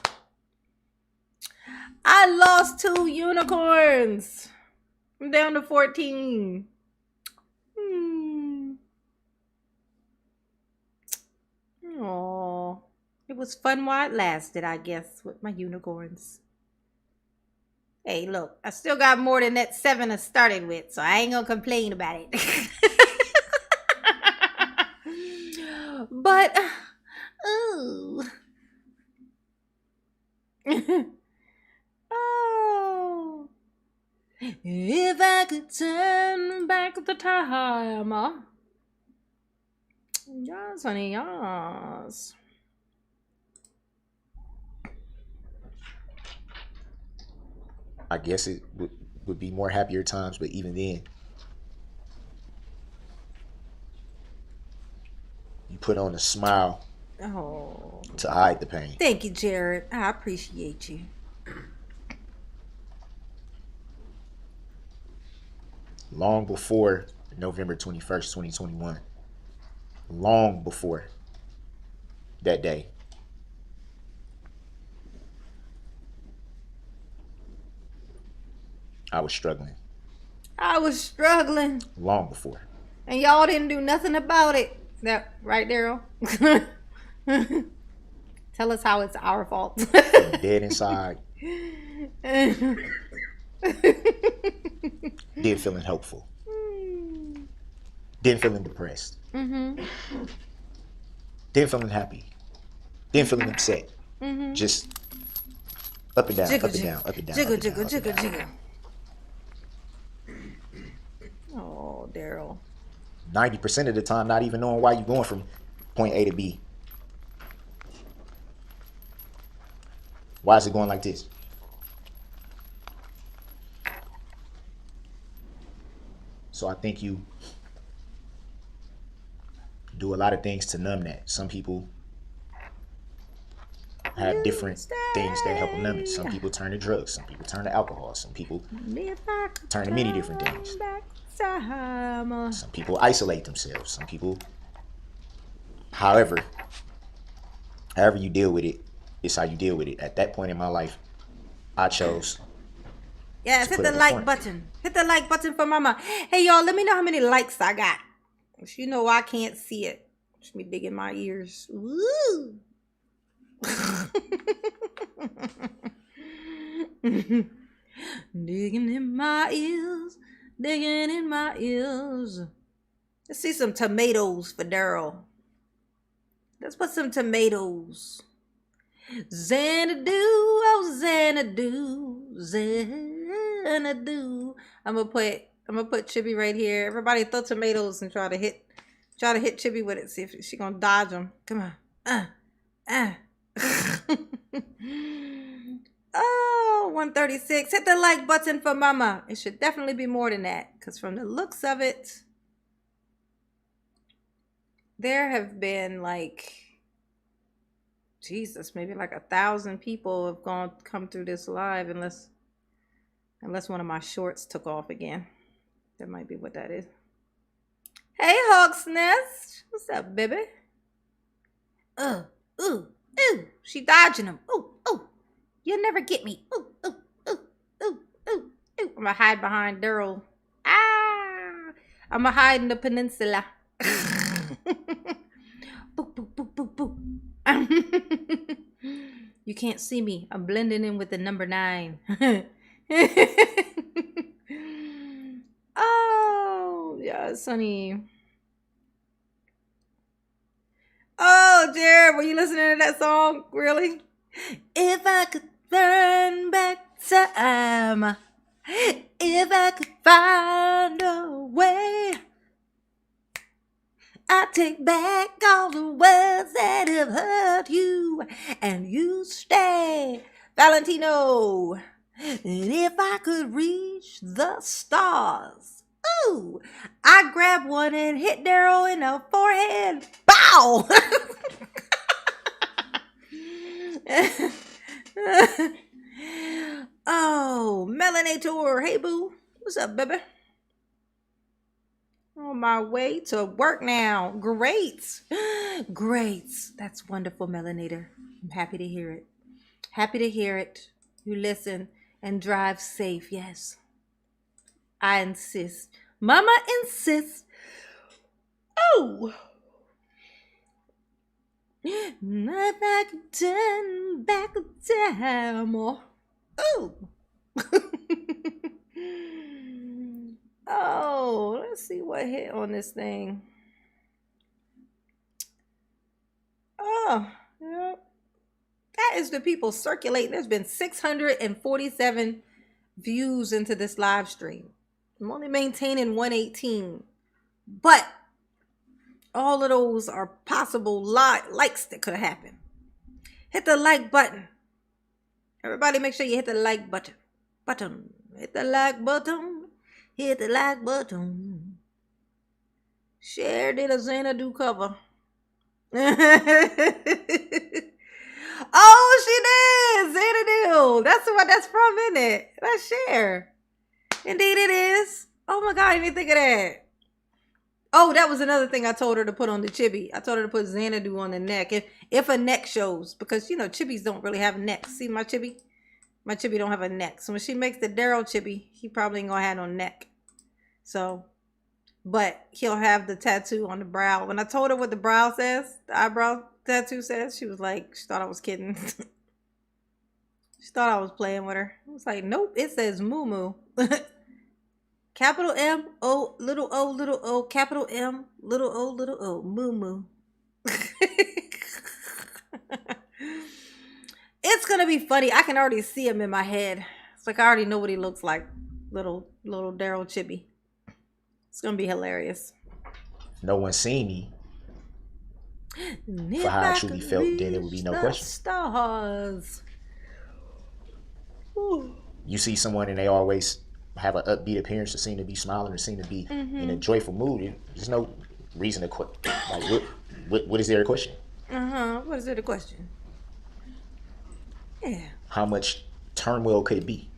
I lost 2 unicorns. I'm down to 14. Oh, it was fun while it lasted, I guess, with my unicorns. Hey, look, I still got more than that 7 I started with, so I ain't gonna complain about it. But, ooh. Oh. If I could turn back the time. Yes, honey, yes. I guess it would be more happier times, but even then, you put on a smile to hide the pain. Thank you, Jared. I appreciate you. Long before November 21st, 2021, long before that day, I was struggling. I was struggling. Long before. And y'all didn't do nothing about it. That right, Daryl? Tell us how it's our fault. Dead inside. Then feeling hopeful. Then feeling depressed. Then feeling happy. Then feeling upset. Just up and down, jiggle, up and down, up and down. Jiggle, up and jiggle, down, jiggle, up and down. jiggle. Oh, Daryl. 90% of the time, not even knowing why you're going from point A to B. Why is it going like this? So I think you do a lot of things to numb that. Some people have different things that help them numb it. Some people turn to drugs. Some people turn to alcohol. Some people turn to many different things. Some people isolate themselves. Some people, however you deal with it, it's how you deal with it. At that point in my life, I chose. Yes, hit the like button. Hit the like button for mama. Hey, y'all, let me know how many likes I got. You know I can't see it. Just me digging my ears. Woo! Digging in my ears. Digging in my ears. Let's see some tomatoes for Daryl. Let's put some tomatoes. Xanadu, oh Xanadu, Xanadu. I'm gonna put Chibi right here. Everybody throw tomatoes and try to hit Chibi with it. See if she gonna dodge them. Come on. Oh, 136. Hit the like button for mama. It should definitely be more than that, because from the looks of it, there have been like, Jesus, maybe like 1,000 people have come through this live, unless one of my shorts took off again. That might be what that is. Hey, Hawk's Nest. What's up, baby? Ooh, ooh. She dodging him. Ooh, ooh. You'll never get me. Ooh, ooh, ooh, ooh, ooh, ooh. I'm gonna hide behind Darrell. Ah! I'm gonna hide in the peninsula. Boo, boo, boo, boo, boo. You can't see me. I'm blending in with the number 9. Oh, yeah, Sonny. Oh, Jared, were you listening to that song? Really? If I could turn back time, if I could find a way, I'd take back all the words that have hurt you, and you stay, Valentino. And if I could reach the stars, ooh, I'd grab one and hit Darrell in the forehead. Bow! Oh, Melanator. Hey, boo. What's up, baby? On my way to work now. Great. Great. That's wonderful, Melanator. I'm happy to hear it. Happy to hear it. You listen and drive safe. Yes. I insist. Mama insists. Oh. If I could turn back time. Oh. Oh, let's see what hit on this thing. Oh, yeah. That is the people circulating. There's been 647 views into this live stream. I'm only maintaining 118. But all of those are possible likes that could happen. Hit the like button. Everybody make sure you hit the like button. Hit the like button. Hit the like button. Cher did a Xanadu cover. Oh, she did. Xanadu. That's what that's from, isn't it? That's Cher. Indeed it is. Oh my God, I didn't think of that. Oh, that was another thing I told her to put on the chibi. I told her to put Xanadu on the neck. If a neck shows, because you know chibis don't really have necks. See my chibi? My chibi don't have a neck. So when she makes the Darrell chibi, he probably ain't gonna have no neck. So, but he'll have the tattoo on the brow. When I told her what the brow says, the eyebrow tattoo says, she was like, she thought I was kidding. She thought I was playing with her. I was like, nope, it says moo moo. Capital M, O, little O, capital M, little O, moo moo. It's gonna be funny. I can already see him in my head. It's like I already know what he looks like. Little Darrell Chibi. It's gonna be hilarious. No one's seen me for how I truly felt, then it would be no question. Stars. Ooh. You see someone and they always have an upbeat appearance, to seem to be smiling, or seem to be in a joyful mood. There's no reason to like what is there a question? What is there a question? Yeah. How much turmoil could it be?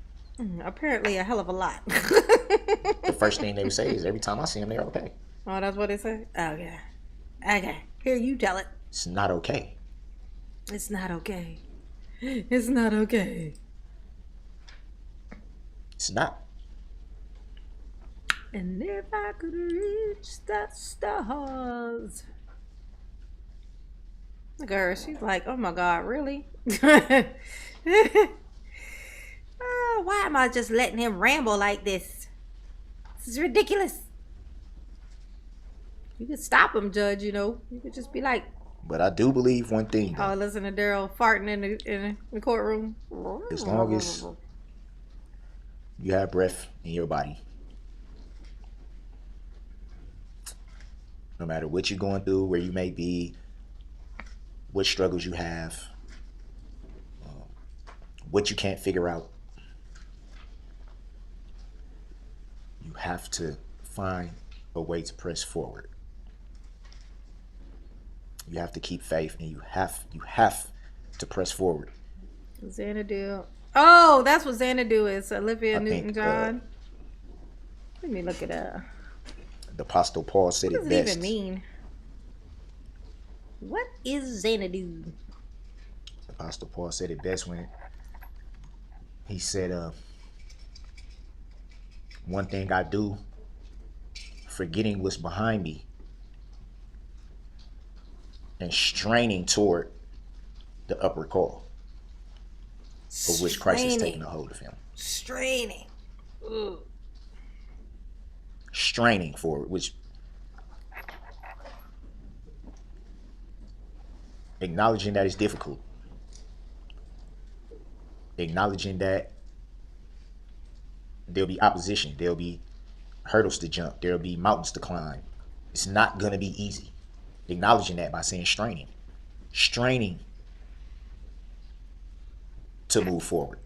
Apparently a hell of a lot. The first thing they would say is every time I see them, they're okay. Oh, that's what they say? Okay. Okay. Here, you tell it. It's not okay. It's not okay. It's not okay. It's not. And if I could reach the stars. Look at her. She's like, oh my God, really? Why am I just letting him ramble like this? This is ridiculous. You could stop him, Judge, you know. You could just be like. But I do believe one thing. Oh, listen to Darrell farting in the courtroom. As long as you have breath in your body, no matter what you're going through, where you may be, what struggles you have, what you can't figure out. You have to find a way to press forward. You have to keep faith, and you have to press forward. Xanadu. Oh, that's what Xanadu is. Olivia I Newton-John. Let me look it up. The Apostle Paul said What it does best. it even mean? What is Xanadu? The Apostle Paul said it best when he said, one thing I do, forgetting what's behind me and straining toward the upward call, of which Christ has taken a hold of him. Straining. Ooh. Straining forward, which acknowledging that it's difficult, acknowledging that there'll be opposition, there'll be hurdles to jump, there'll be mountains to climb. It's not gonna be easy. Acknowledging that by saying straining to move forward.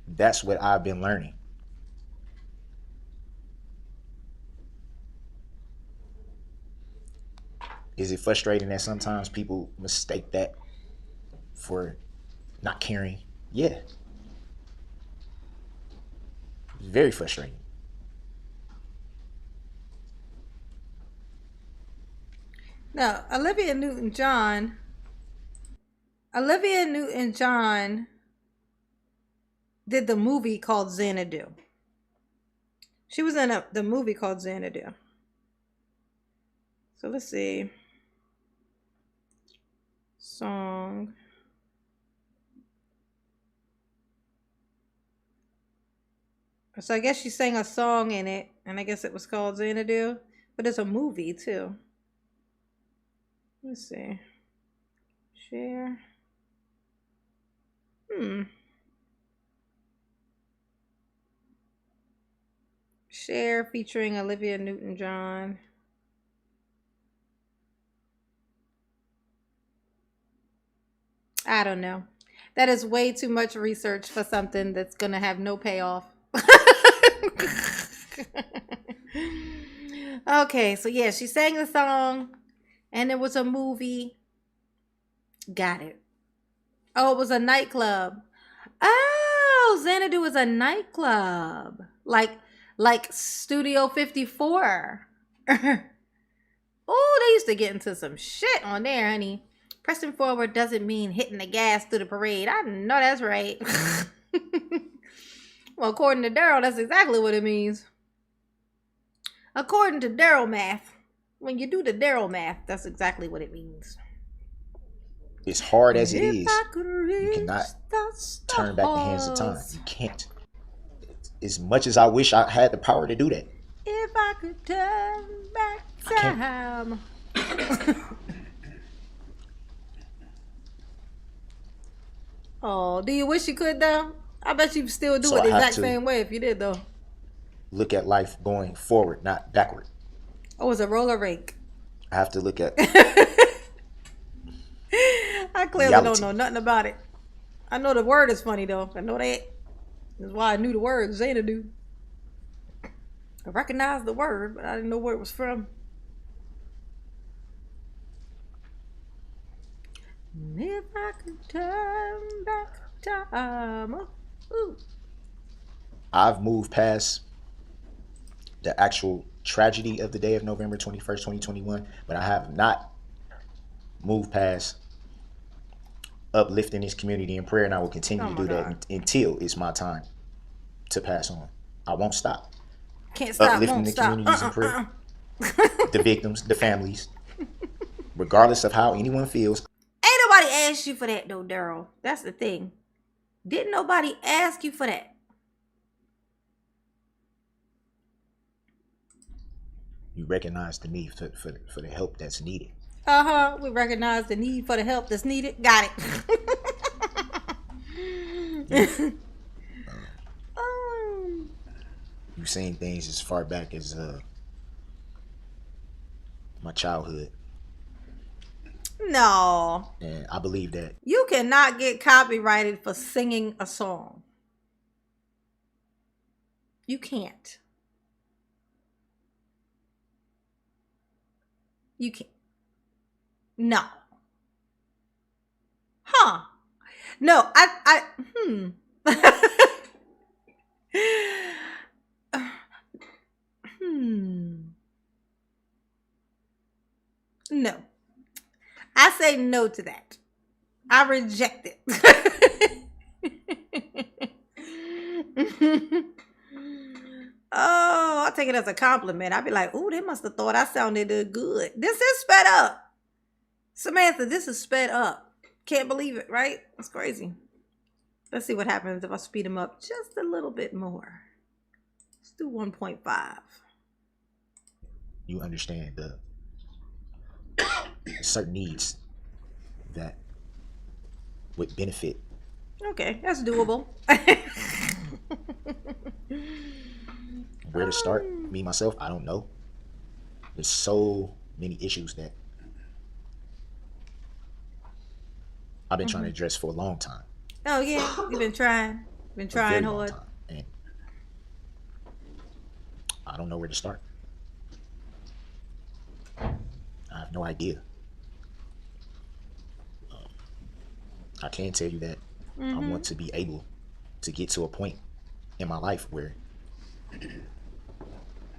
That's what I've been learning. Is it frustrating that sometimes people mistake that for not caring? Yeah. It's very frustrating. Now, Olivia Newton-John did the movie called Xanadu. She was in the movie called Xanadu. So let's see. Song. So I guess she sang a song in it, and I guess it was called Xanadu, but it's a movie too. Let's see. Share. Share featuring Olivia Newton-John. I don't know. That is way too much research for something that's going to have no payoff. Okay, so yeah, she sang the song and it was a movie. Got it. Oh, it was a nightclub. Oh, Xanadu is a nightclub. Like Studio 54. Oh, they used to get into some shit on there, honey. Pressing forward doesn't mean hitting the gas through the parade. I know that's right. Well, according to Darrell, that's exactly what it means. According to Darrell math, when you do the Darrell math, that's exactly what it means. As hard as it is, you cannot turn back the hands of time. You can't. As much as I wish I had the power to do that. If I could turn back time. Oh, do you wish you could though? I bet you'd still do it the exact same way if you did though. Look at life going forward, not backward. Oh, it's a roller rink. I have to look at I clearly don't know nothing about it. I know the word is funny though. I know that. That's why I knew the word Xanadu. I recognized the word, but I didn't know where it was from. If I could turn back time. Ooh. I've moved past the actual tragedy of the day of November 21st, 2021, but I have not moved past uplifting this community in prayer, and I will continue to do that until it's my time to pass on. I won't stop. Can't stop. Uplifting Won't the stop. communities in prayer, the victims, the families, regardless of how anyone feels. Ain't nobody asked you for that though, Darrell. That's the thing. Didn't nobody ask you for that? You recognize the need for the help that's needed. We recognize the need for the help that's needed. Got it. youth. um, You've seen things as far back as my childhood, no. and I believe that You cannot get copyrighted for singing a song. You can't. You can't. No. Huh. No, No. I say no to that. I reject it. Oh, I'll take it as a compliment. I'll be like, ooh, they must have thought I sounded good. This is sped up. Samantha, this is sped up. Can't believe it, right? That's crazy. Let's see what happens if I speed them up just a little bit more. Let's do 1.5. you understand the certain needs that would benefit. Okay, that's doable. Where to start? Me myself, I don't know. There's so many issues that I've been trying to address for a long time. Oh yeah, you've been trying. Been A very trying long hard. time. And I don't know where to start. I have no idea. I can tell you that I want to be able to get to a point in my life where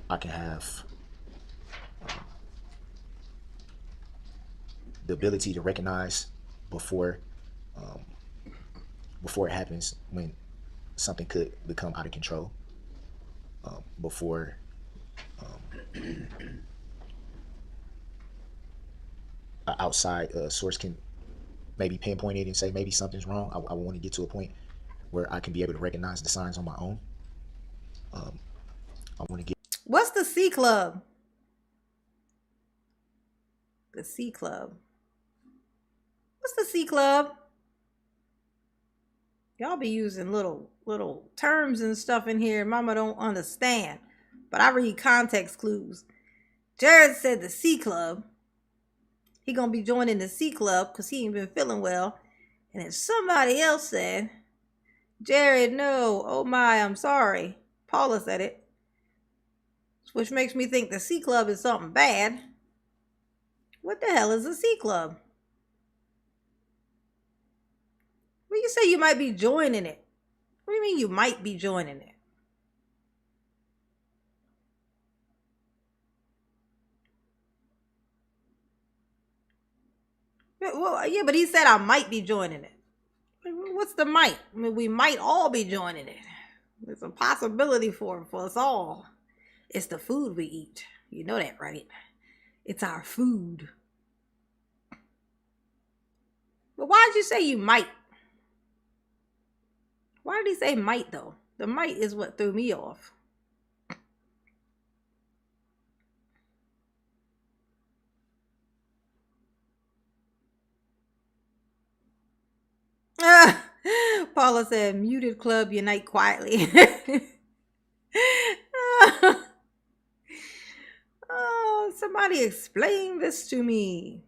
I can have the ability to recognize before before it happens, when something could become out of control, before an outside source can maybe pinpoint it and say maybe something's wrong. I want to get to a point where I can be able to recognize the signs on my own. I want to get. What's the C Club? The C Club. What's the C Club? Y'all be using little terms and stuff in here mama don't understand. But I read context clues. Jared said the C Club. He gonna be joining the C Club because he ain't been feeling well. And then somebody else said, Jared, no. Oh my, I'm sorry. Paula said it. Which makes me think the C Club is something bad. What the hell is a C Club? Well, you say you might be joining it. What do you mean you might be joining it? Well, yeah, but he said I might be joining it. What's the might? I mean, we might all be joining it. There's a possibility for us all. It's the food we eat. You know that, right? It's our food. But why did you say you might? Why did he say might, though? The might is what threw me off. Paula said, muted club unite quietly. Oh, somebody explain this to me.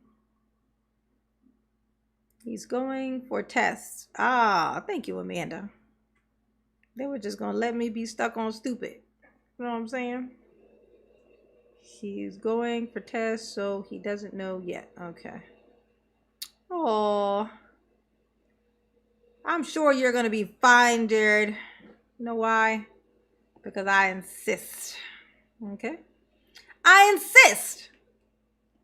He's going for tests. Ah, thank you, Amanda. They were just going to let me be stuck on stupid. You know what I'm saying? He's going for tests, so he doesn't know yet. Okay. Oh, I'm sure you're going to be fine, Jared. You know why? Because I insist. Okay? I insist.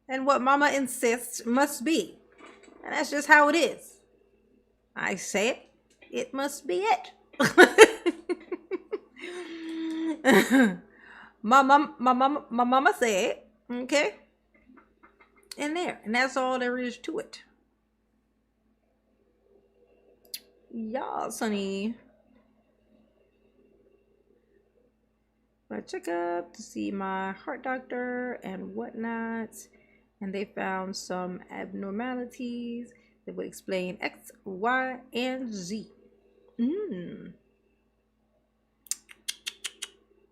And what mama insists must be. And that's just how it is. I say it. It must be it. my mama said, okay? And there. And that's all there is to it. Y'all, sonny. I check up to see my heart doctor and whatnot. And they found some abnormalities that would explain X, Y, and Z. Mm.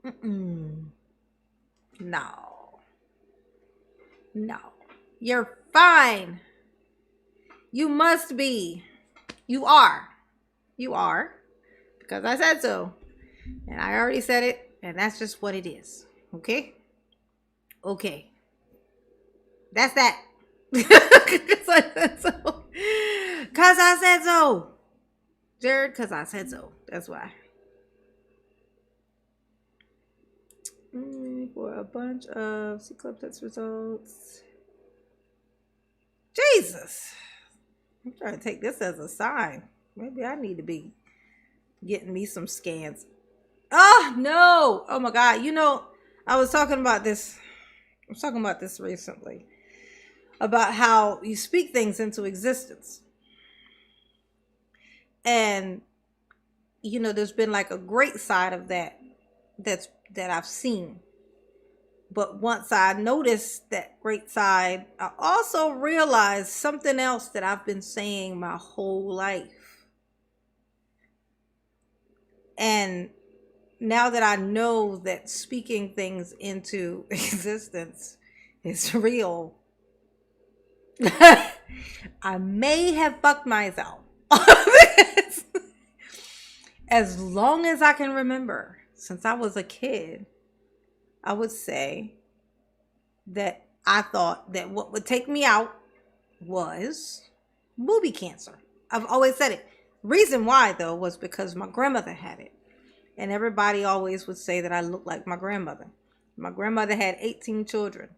Mm-mm. No. No. You're fine. You must be. You are. You are. Because I said so. And I already said it. And that's just what it is. Okay? Okay. That's that. Because I said so. Because I said so. Jared, because I said so. That's why. For a bunch of C Club test results. Jesus. I'm trying to take this as a sign. Maybe I need to be getting me some scans. Oh, no. Oh, my God. You know, I was talking about this. I was talking about this recently. About how you speak things into existence. And, you know, there's been like a great side of that that I've seen. But once I noticed that great side, I also realized something else that I've been saying my whole life. And now that I know that speaking things into existence is real, I may have fucked myself. As long as I can remember, since I was a kid, I would say that I thought that what would take me out was booby cancer. I've always said it. Reason why, though, was because my grandmother had it. And everybody always would say that I looked like my grandmother. My grandmother had 18 children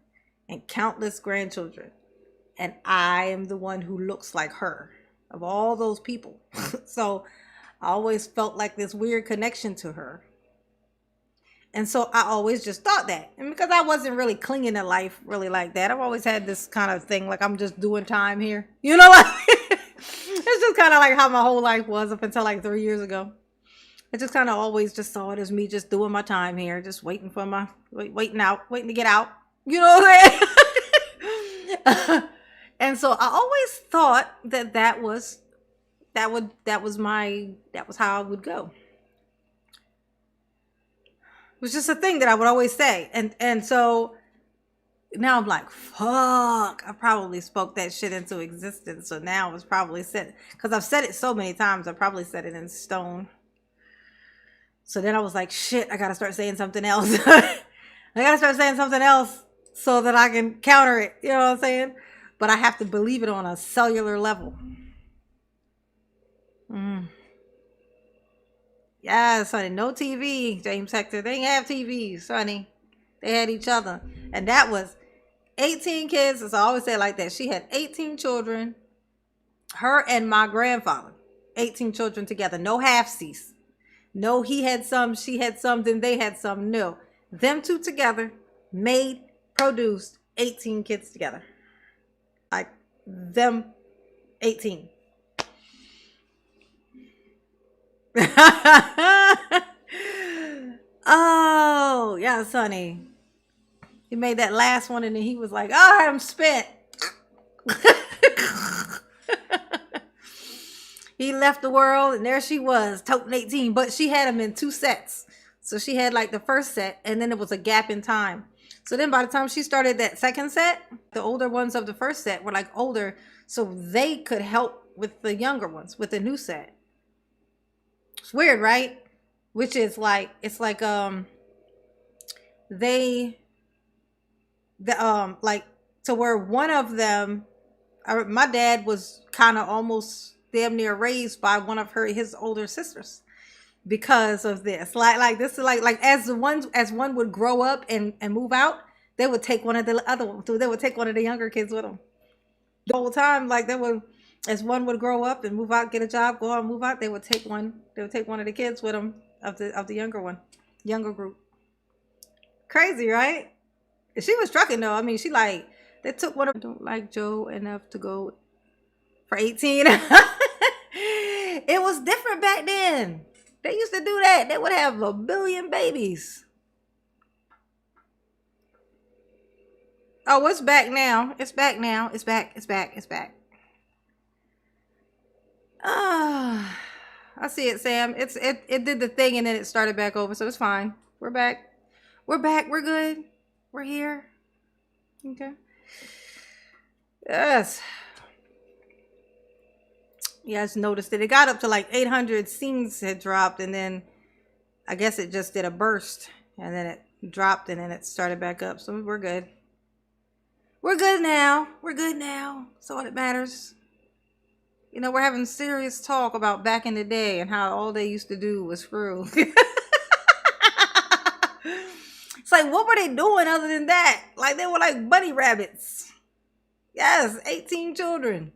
and countless grandchildren. And I am the one who looks like her of all those people. So I always felt like this weird connection to her. And so I always just thought that. And because I wasn't really clinging to life really like that, I've always had this kind of thing, like I'm just doing time here. You know, like it's just kind of like how my whole life was up until like 3 years ago. I just kind of always just saw it as me just doing my time here, just waiting for waiting to get out. You know what I'm saying? And so I always thought that was how I would go. It was just a thing that I would always say. And so now I'm like, fuck, I probably spoke that shit into existence. So now it's probably said, because I've said it so many times, I probably said it in stone. So then I was like, shit, I got to start saying something else. I got to start saying something else so that I can counter it. You know what I'm saying? But I have to believe it on a cellular level. Yeah, sonny, no TV, James Hector. They didn't have TVs, sonny. They had each other. And that was 18 kids. As I always say like that. She had 18 children. Her and my grandfather. 18 children together. No halfsies. No, he had some, she had some, then they had some. No. Them two together produced 18 kids together. Like them 18. Oh, yeah, sonny. He made that last one and then he was like, oh, I'm spent. He left the world and there she was, toting 18. But she had them in 2 sets. So she had like the first set and then it was a gap in time. So then by the time she started that second set, the older ones of the first set were like older. So they could help with the younger ones, with the new set. It's weird, right? Which is like, it's like, like to where one of them, my dad was kind of almost damn near raised by one of his older sisters because of this. Like this is like as one would grow up and move out, they would take one of the other ones. They would take one of the younger kids with them. The whole time, like they would, as one would grow up and move out, get a job, go out, move out, they would take one of the kids with them of the younger group. Crazy, right? She was trucking though. I mean, she like, they took one of, I don't like Joe enough to go for 18. It was different back then. They used to do that. They would have a billion babies. Oh, it's back now. It's back now. It's back. It's back. It's back. I see it, Sam. It did the thing and then it started back over, so it's fine. We're back. We're back. We're good. We're here. Okay. Yes. You guys noticed that it got up to like 800 scenes had dropped, and then I guess it just did a burst, and then it dropped, and then it started back up. So we're good. We're good now. We're good now. That's all that matters. You know, we're having serious talk about back in the day and how all they used to do was screw. It's like, what were they doing other than that? Like, they were like bunny rabbits. Yes, 18 children.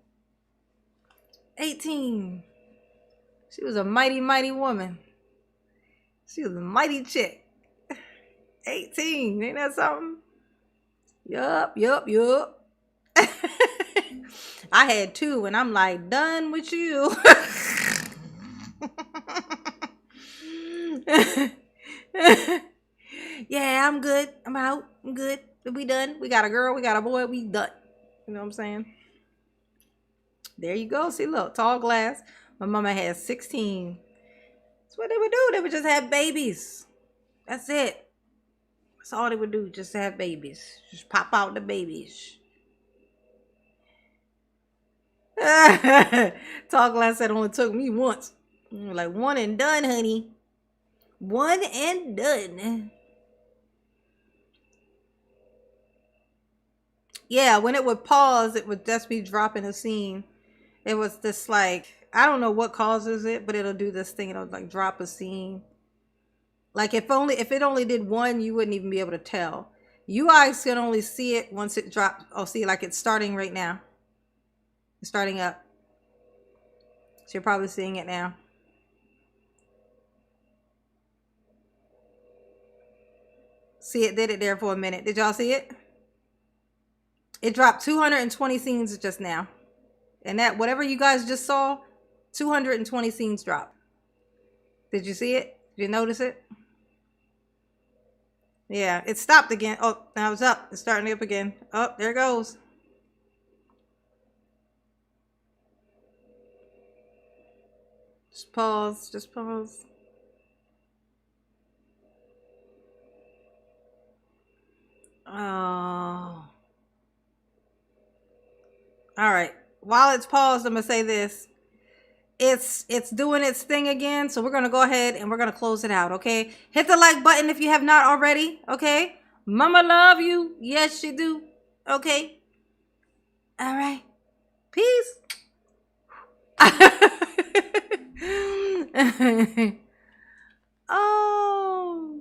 18. She was a mighty, mighty woman. She was a mighty chick. 18. Ain't that something? Yup. I had 2, and I'm like, done with you. Yeah, I'm good. I'm out. I'm good. We done. We got a girl. We got a boy. We done. You know what I'm saying? There you go. See, look, tall glass. My mama had 16. That's what they would do. They would just have babies. That's it. That's all they would do. Just have babies. Just pop out the babies. Tall glass said only took me once. Like, one and done, honey. One and done. Yeah, when it would pause, it would just be dropping a scene. It was this like, I don't know what causes it, but it'll do this thing. It'll like drop a scene. Like if it only did one, you wouldn't even be able to tell. You guys can only see it once it drops. Oh, see, like it's starting right now. It's starting up. So you're probably seeing it now. See, it did it there for a minute. Did y'all see it? It dropped 220 scenes just now. And that, whatever you guys just saw, 220 scenes dropped. Did you see it? Did you notice it? Yeah, it stopped again. Oh, now it's up. It's starting up again. Oh, there it goes. Just pause. Just pause. Oh. All right. While it's paused, I'm going to say this. It's doing its thing again, so we're going to go ahead and we're going to close it out, okay? Hit the like button if you have not already, okay? Mama love you. Yes, she do. Okay. All right. Peace. Oh.